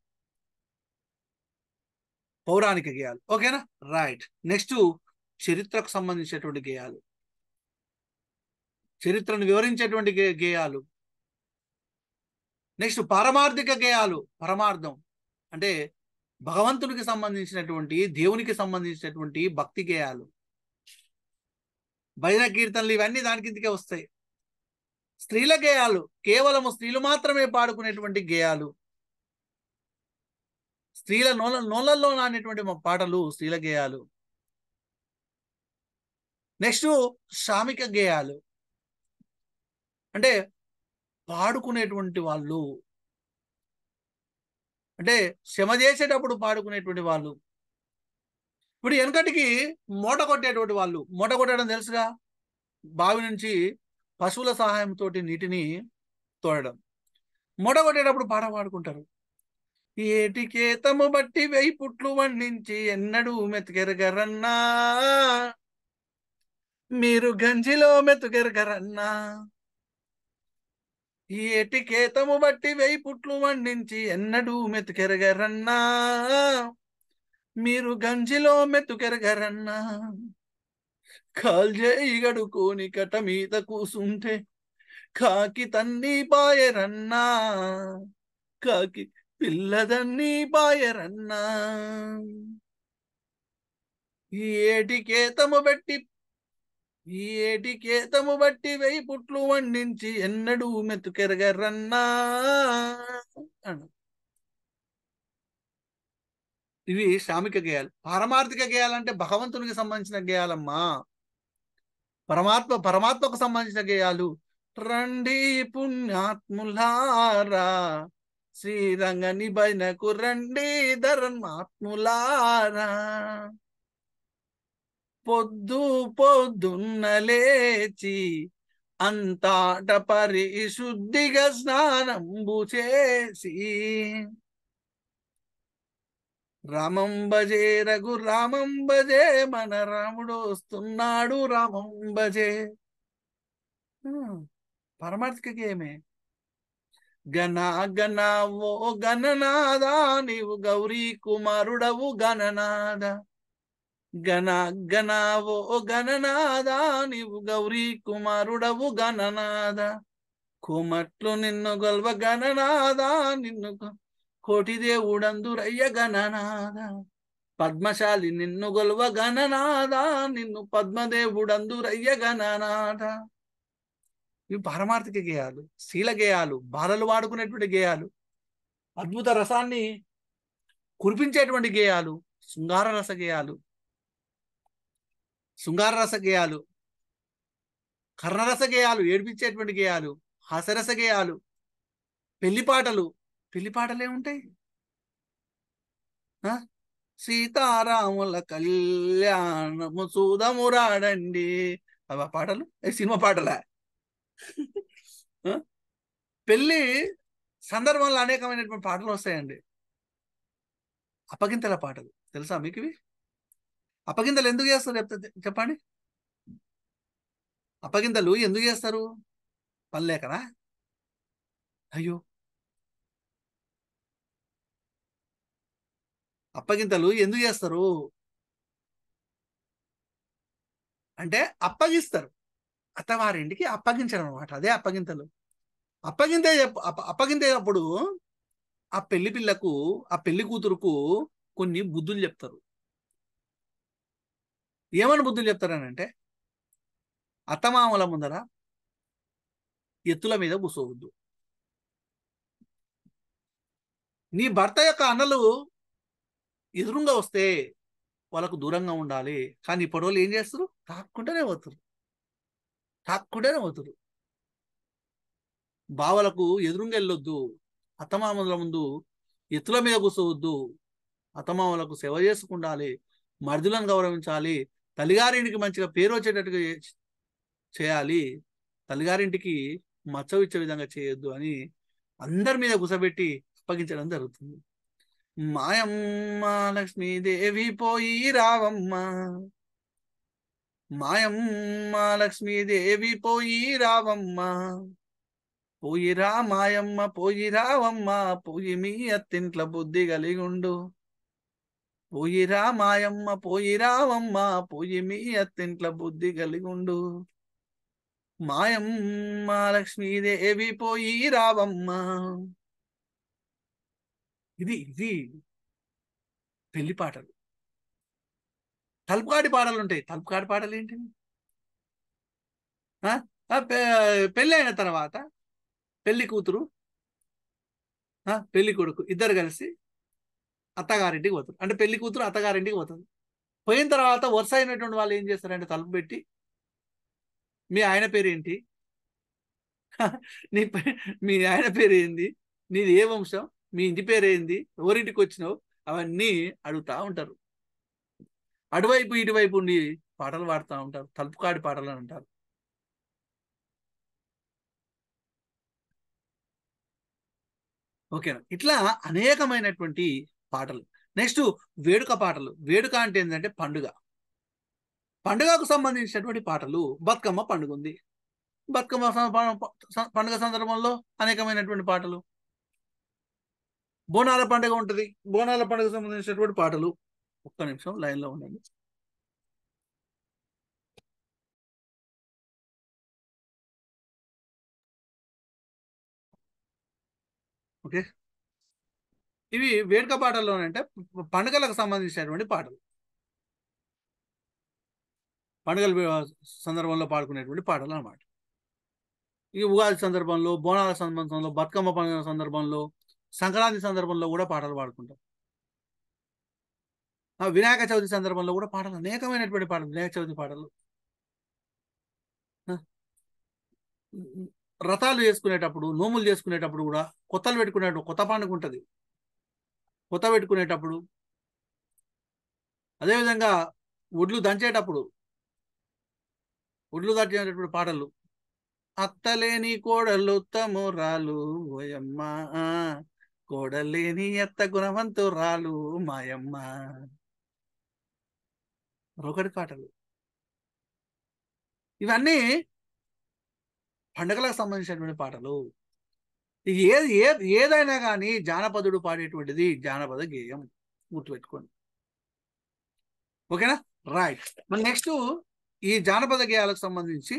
పౌరాణిక గేయాలు. ఓకేనా? రైట్. నెక్స్ట్ చరిత్రకు సంబంధించినటువంటి గేయాలు, చరిత్రను వివరించేటువంటి గేయాలు. నెక్స్ట్ పారమార్థిక గేయాలు. పరమార్థం అంటే భగవంతునికి సంబంధించినటువంటి, దేవునికి సంబంధించినటువంటి భక్తి గేయాలు, భజన కీర్తనలు, ఇవన్నీ దాని కిందకే వస్తాయి. స్త్రీల గేయాలు, కేవలము స్త్రీలు మాత్రమే పాడుకునేటువంటి గేయాలు, స్త్రీల నోళ్ళల్లో నానేటువంటి పాటలు స్త్రీల గేయాలు. నెక్స్ట్ శ్రామిక గేయాలు అంటే పాడుకునేటువంటి వాళ్ళు, అంటే శ్రమ చేసేటప్పుడు పాడుకునేటువంటి వాళ్ళు. ఇప్పుడు వెనకటికి మూట కొట్టేటువంటి వాళ్ళు, మూట కొట్టడం తెలుసుగా, బావి నుంచి పశువుల సహాయంతో నీటిని తోడడం. మూట కొట్టేటప్పుడు పాట పాడుకుంటారు. ఏటికేతము బట్టి 1000 పుట్లు వండించి ఎన్నడూ మెతుకెరగరన్నా, మీరు గంజిలో మెతుకెరగరన్నా. ఏటికేతము బట్టి 1000 పుట్లు వండించి ఎన్నడూ మెతుకెరగరన్నా, మీరు గంజిలో మెతుకెరగరన్నా. కాల్జేయి గడుకోని కట మీద కూసుంటే కాకి తన్ని పాయరన్నా, కాకి పిల్లదన్ని పాయరన్నా. ఏటికేతము బట్టి 1000 పుట్లు వండించి ఎన్నడూ మెతుకెరగరన్నా అను. ఇవి శ్రామిక గేయాలు. పారమార్థిక గేయాలంటే భగవంతునికి సంబంధించిన గేయాలమ్మా, పరమాత్మకు సంబంధించిన గేయాలు. రండి పుణ్యాత్ములారా, శ్రీరంగ నిభజనకు రండి ధర్మాత్ములారా, పొద్దున్న లేచి అంతాట పరిశుద్ధిగా స్నానంబు చేసి రామం భజే రఘు రామం భజే మన రాముడు వస్తున్నాడు రామం భజే. పరమార్థిక గేయమే. గణ గణ ఓ గణనాద నీవు గౌరీ కుమారుడవు గణనాద. గణ గణ ఓ గణనాద నీవు గౌరీ కుమారుడవు గణనాద. కోమట్లు నిన్ను గొల్వ గణనాద నిన్ను కోటి దేవుడందురయ్య గణనాద. పద్మశాలి నిన్ను గొల్వ గణనాద నిన్ను పద్మదేవుడందురయ్య గణనాద. ఇవి పారమార్థిక గేయాలు, శీల గేయాలు, బాలలు వాడుకునేటువంటి గేయాలు, అద్భుత రసాన్ని కురిపించేటువంటి గేయాలు, శృంగార రస గేయాలు, శృంగార రస గేయాలు, కర్ణరస గేయాలు, ఏడిపించేటువంటి గేయాలు, హాస్యరస గేయాలు, పెళ్లి పాటలు. పెళ్లి పాటలే ఉంటాయి. సీతారాముల కళ్యాణము చూదమురాడండి. అవి పాటలు సినిమా పాటలే. పెళ్లి సందర్భంలో అనేకమైనటువంటి పాటలు వస్తాయండి. అప్పగింతల పాటలు తెలుసా మీకు? ఇవి అప్పగింతలు ఎందుకు చేస్తారు చెప్పండి. అప్పగింతలు ఎందుకు చేస్తారు? పని లేకనా? అయ్యో, అప్పగింతలు ఎందుకు చేస్తారు అంటే అప్పగిస్తారు, అత్తవారింటికి అప్పగించడం అనమాట. అదే అప్పగింతలు. అప్పగింతేటప్పుడు ఆ పెళ్లి పిల్లకు, ఆ పెళ్లి కూతురుకు కొన్ని బుద్ధులు చెప్తారు. ఏమని బుద్ధులు చెప్తారనంటే, అత్తమామల ముందర ఎత్తుల మీద కూసోవద్దు. నీ భర్త యొక్క అన్నలు ఎదురుగా వస్తే వాళ్ళకు దూరంగా ఉండాలి. కానీ ఇప్పటి వాళ్ళు ఏం చేస్తారు? తాక్కుంటూనే పోతారు. బావలకు ఎదురుగా వెళ్ళొద్దు, అత్తమామల ముందు ఎత్తుల మీద కూర్చోవద్దు, అత్తమామలకు సేవ చేసుకుండాలి, మర్దులను గౌరవించాలి, తల్లిగారింటికి మంచిగా పేరు వచ్చేటట్టుగా చేయాలి, తల్లిగారింటికి మచ్చ ఇచ్చే విధంగా చేయొద్దు అని అందరి మీద కూసబెట్టి అప్పగించడం జరుగుతుంది. మాయమ్మ లక్ష్మీదేవి పోయి రావమ్మ, మాయమ్మ లక్ష్మీదేవి పోయి రావమ్మ, పోయిరా మాయమ్మ పోయి రావమ్మ, పోయి మీ అత్తింట్ల బుద్ధి కలిగుండు. పోయిరా మాయమ్మ పోయి రావమ్మ, పోయి మీ అత్తింట్ల బుద్ధి కలిగుండు. మాయమ్మ లక్ష్మీదేవి పోయి రావమ్మ. ఇది ఇది పెళ్లి పాటలు. తలుపుకాడి పాటలు ఉంటాయి. తలుపుకాడి పాటలు ఏంటి? పెళ్ళి అయిన తర్వాత పెళ్లి కూతురు, పెళ్లి కొడుకు ఇద్దరు కలిసి అత్తగారింటికి పోతారు. అంటే పెళ్లి కూతురు అత్తగారింటికి పోతుంది. పోయిన తర్వాత వరుస అయినటువంటి వాళ్ళు ఏం చేస్తారంటే తలుపు పెట్టి, మీ ఆయన పేరేంటి, మీ ఆయన పేరు ఏంది, నీది ఏ వంశం, మీ ఇంటి పేరేంది, ఎవరింటికి వచ్చినావు, అవన్నీ అడుగుతా ఉంటారు. అటువైపు ఇటువైపు ఉండి పాటలు పాడుతూ ఉంటారు. తలుపుకాడి పాటలు అని అంటారు. ఓకేనా? ఇట్లా అనేకమైనటువంటి పాటలు. నెక్స్ట్ వేడుక పాటలు. వేడుక అంటే ఏంటంటే పండుగ. పండుగకు సంబంధించినటువంటి పాటలు. బతుకమ్మ పండుగ ఉంది, బతుకమ్మ పండుగ సందర్భంలో అనేకమైనటువంటి పాటలు. బోనాల పండుగ ఉంటుంది, బోనాల పండుగ సంబంధించినటువంటి పాటలు. ఒక్క నిమిషం లైన్లో ఉండండి. ఓకే, ఇవి వేడుక పాటల్లోనంటే పండుగలకు సంబంధించినటువంటి పాటలు. పండుగల సందర్భంలో పాడుకునేటువంటి పాటలు అన్నమాట. ఈ ఉగాది సందర్భంలో, బోనాల సందర్భంలో, బతుకమ్మ పండుగ సందర్భంలో, సంక్రాంతి సందర్భంలో కూడా పాటలు పాడుకుంటాం. వినాయక చవితి సందర్భంలో కూడా పాటలు, అనేకమైనటువంటి పాటలు, వినాయక చవితి పాటలు. వ్రతాలు చేసుకునేటప్పుడు, నోములు చేసుకునేటప్పుడు కూడా, కొత్తలు పెట్టుకునేటప్పుడు, కొత్త పండుగ ఉంటుంది, కొత్త పెట్టుకునేటప్పుడు, అదేవిధంగా ఒడ్లు దంచేటప్పుడు, ఒడ్లు దంచేటప్పుడు పాటలు. అత్తలేని కోడలు తమురాలు ఓయమ్మ, కోడలేని అత్త గుణవంతురాలు మాయమ్మ. రోకటి పాటలు ఇవన్నీ పండుగలకు సంబంధించినటువంటి పాటలు. ఏదైనా కానీ జానపదుడు పాడేటువంటిది జానపద గేయం, గుర్తుపెట్టుకోండి. ఓకేనా, రైట్. మరి నెక్స్ట్ ఈ జానపద గేయాలకు సంబంధించి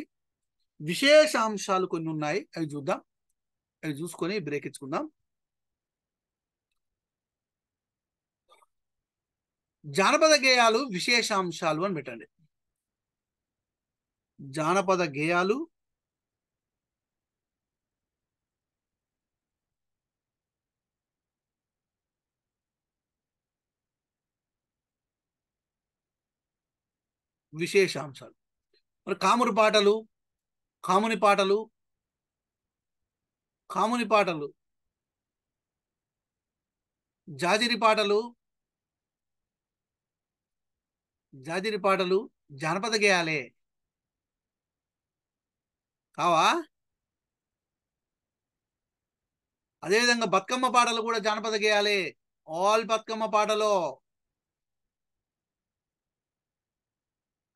విశేషాంశాలు కొన్ని ఉన్నాయి, అవి చూద్దాం. అవి చూసుకొని బ్రేక్ ఇచ్చుకుందాం. జానపద గేయాలు విశేషాంశాలు అని పెట్టండి. జానపద గేయాలు విశేషాంశాలు. మరి కాముని పాటలు, కాముని పాటలు, కాముని పాటలు, జాజిరి పాటలు, జాజిరి పాటలు జానపద గేయాలే కావా? అదేవిధంగా బతుకమ్మ పాటలు కూడా జానపద గేయాలే. ఆల్ బతుకమ్మ పాటలు,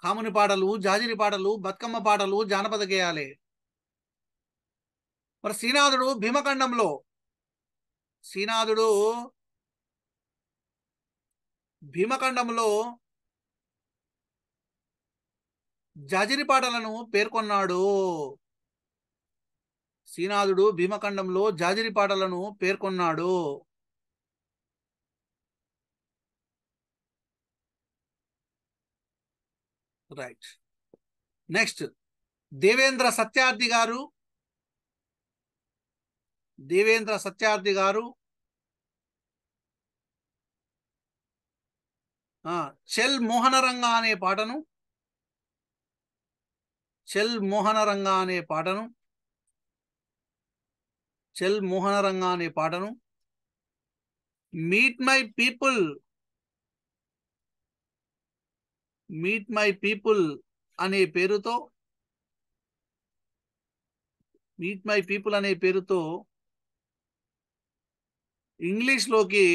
కాముని పాటలు, జాజిరి పాటలు, బతుకమ్మ పాటలు జానపద గేయాలే. మరి శ్రీనాథుడు భీమఖండంలో, శ్రీనాథుడు భీమఖండంలో జాజిరి పాటలను పేర్కొన్నాడు. శ్రీనాథుడు భీమఖండంలో జాజిరి పాటలను పేర్కొన్నాడు. రైట్. నెక్స్ట్ దేవేంద్ర సత్యార్థి గారు, దేవేంద్ర సత్యార్థి గారు చెల్ మోహనరంగా అనే పాటను, చెల్ మోహనరంగా అనే పాటను, చెల్ మోహనరంగా అనే పాటను meet my people, meet my people అనే పేరుతో, మీట్ మై పీపుల్ అనే పేరుతో ఇంగ్లీష్లోకి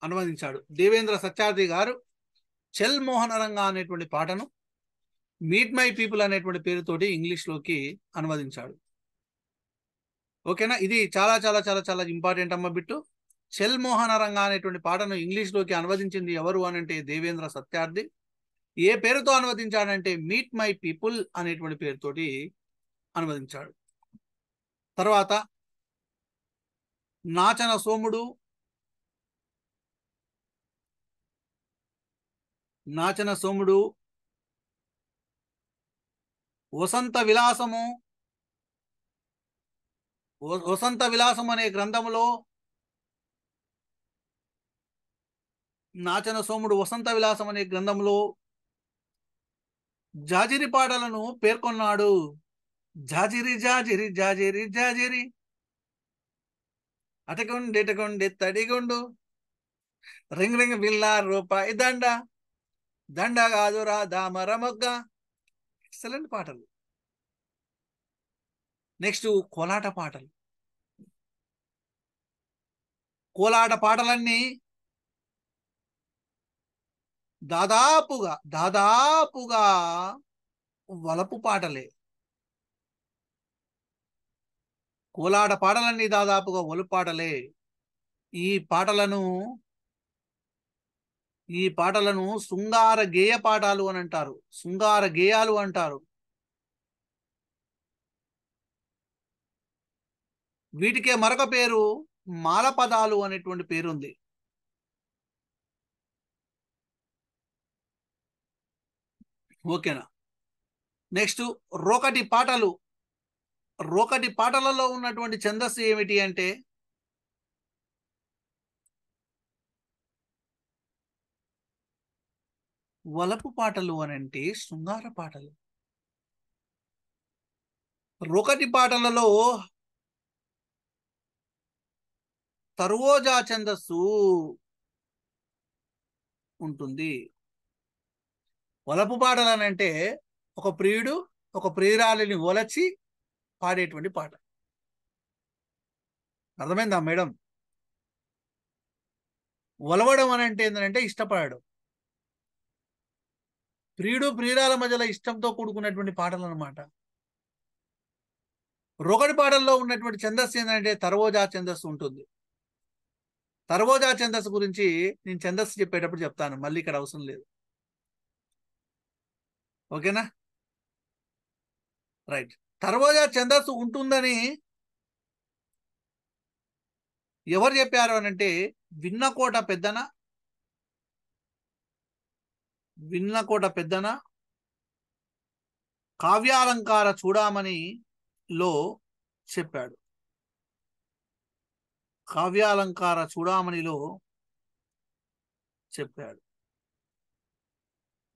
అనువదించాడు. దేవేంద్ర సత్యార్థి గారు చెల్ మోహనరంగా అనేటువంటి పాటను మీట్ మై పీపుల్ అనేటువంటి పేరుతోటి ఇంగ్లీష్లోకి అనువదించాడు. ఓకేనా, ఇది చాలా చాలా చాలా చాలా ఇంపార్టెంట్ అమ్మ బిట్టు. చెల్ మోహనరంగా అనేటువంటి పాటను ఇంగ్లీష్లోకి అనువదించింది ఎవరు అనంటే దేవేంద్ర సత్యార్థి. ఏ పేరుతో అనువదించాడంటే మీట్ మై పీపుల్ అనేటువంటి పేరుతోటి అనువదించాడు. తర్వాత నాచన సోముడు, నాచన సోముడు, వసంత విలాసము, వసంత విలాసం అనే గ్రంథములో, నాచన సోముడు వసంత విలాసం అనే గ్రంథంలో జాజిరి పాటలను పేర్కొన్నాడు. జాజిరి జాజిరి జాజిరి జాజిరి, అటకొండె తడిగుండు, రింగ్ రింగ్ బిల్ల రూపాయి దండ, దండ కాదురా దామర మొగ్గ. ఎక్సలెంట్ పాటలు. నెక్స్ట్ కోలాట పాటలు. కోలాట పాటలన్నీ దాదాపుగా వలపు పాటలే. కోలాట పాటలన్నీ దాదాపుగా వలపు పాటలే. ఈ పాటలను శృంగార గేయ పాఠాలు అని అంటారు, శృంగార గేయాలు అంటారు. వీటికే మరొక పేరు మాలపదాలు అనేటువంటి పేరుంది. ఓకేనా. నెక్స్ట్ రోకటి పాటలు. రోకటి పాటలలో ఉన్నటువంటి ఛందస్సు ఏమిటి అంటే వలపు పాటలు అనంటే శృంగార పాటలు. రోకటి పాటలలో తరువోజా ఛందస్సు ఉంటుంది. వలపు పాటలు అని అంటే ఒక ప్రియుడు ఒక ప్రియురాలిని ఒలచి పాడేటువంటి పాట. అర్థమైందా మేడం? ఒలవడం అని అంటే ఏంటంటే ఇష్టపడడం. ప్రియుడు ప్రియురాల మధ్యలో ఇష్టంతో కూడుకున్నటువంటి పాటలు అనమాట. రోగడి పాటల్లో ఉన్నటువంటి ఛందస్సు ఏంటంటే తర్వోజా ఛందస్సు ఉంటుంది. తర్వోజా ఛందస్సు గురించి నేను ఛందస్సు చెప్పేటప్పుడు చెప్తాను, మళ్ళీ ఇక్కడ అవసరం లేదు. ఓకేనా? రైట్. తర్వోజా ఛందస్సు ఉంటుందని ఎవరు చెప్పారు అని అంటే విన్నకోట పెద్దన కావ్యాలంకార చూడామణిలో చెప్పాడు. కావ్యాలంకార చూడామణిలో చెప్పాడు.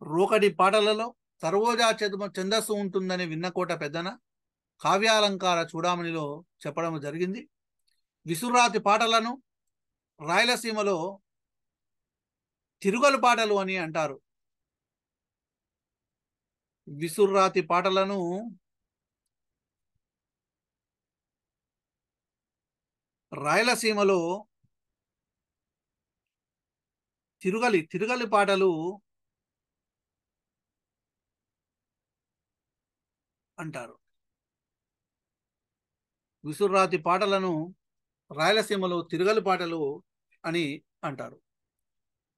రోకడి పాటలలో తర్వోజా ఛందస్సు ఉంటుందని విన్నకోట పెద్దన కావ్యాలంకార చూడామణిలో చెప్పడం జరిగింది. విసురాతి పాటలను రాయలసీమలో తిరుగలు పాటలు అని అంటారు. విసురాతి పాటలను రాయలసీమలో తిరుగలి పాటలు అంటారు. విసురాతి పాటలను రాయలసీమలో తిరుగలి పాటలు అని అంటారు.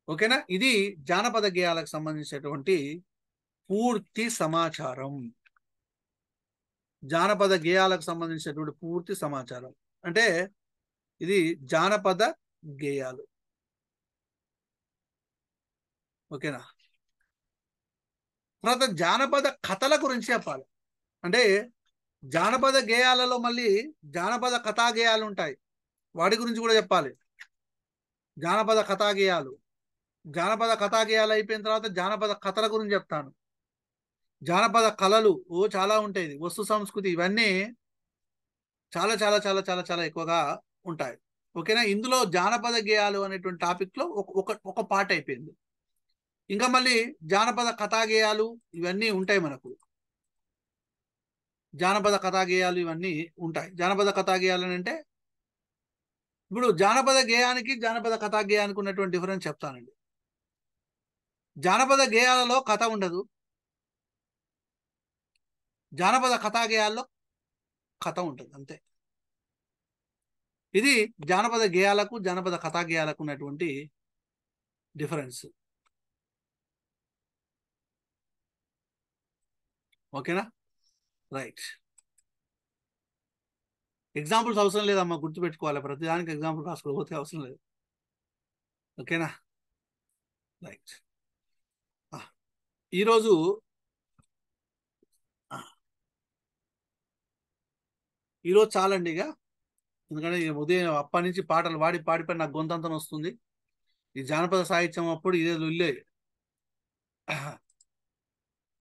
ఓకేనా? ఇది జానపద గేయాలకు సంబంధించినటువంటి పూర్తి సమాచారం. జానపద గేయాలకు సంబంధించినటువంటి పూర్తి సమాచారం అంటే ఇది జానపద గేయాలు. ఓకేనా? తర్వాత జానపద కథల గురించి చెప్పాలి. అంటే జానపద గేయాలలో మళ్ళీ జానపద కథా గేయాలు ఉంటాయి, వాటి గురించి కూడా చెప్పాలి. జానపద కథా గేయాలు అయిపోయిన తర్వాత జానపద కథల గురించి చెప్తాను. జానపద కళలు చాలా ఉంటాయి, వస్తు సంస్కృతి, ఇవన్నీ చాలా చాలా చాలా చాలా చాలా ఎక్కువగా ఉంటాయి. ఓకేనా? ఇందులో జానపద గేయాలు అనేటువంటి టాపిక్ లో ఒక పార్ట్ అయిపోయింది. ఇంకా మళ్ళీ జానపద కథా గేయాలు ఇవన్నీ ఉంటాయి మనకు. జానపద కథా గేయాలు ఇవన్నీ ఉంటాయి. జానపద కథా గేయాలు అంటే ఇప్పుడు జానపద గేయానికి జానపద కథా గేయానికి ఉన్నటువంటి డిఫరెన్స్ చెప్తానండి. జానపద గేయాలలో కథ ఉండదు, జానపద కథా గేయాల్లో కథ ఉంటుంది, అంతే. ఇది జానపద గేయాలకు జానపద కథా గేయాలకు ఉన్నటువంటి డిఫరెన్స్. ఓకేనా? రైట్. ఎగ్జాంపుల్స్ అవసరం లేదమ్మా, గుర్తుపెట్టుకోవాలి. ప్రతిదానికి ఎగ్జాంపుల్ రాసుకోకపోతే అవసరం లేదు. ఓకేనా? రైట్. ఈరోజు చాలండి ఇక, ఎందుకంటే ఉదయం అప్పటి నుంచి పాటలు పాడి నాకు గొంతంతం వస్తుంది. ఈ జానపద సాహిత్యం అప్పుడు ఇదే లొల్లే.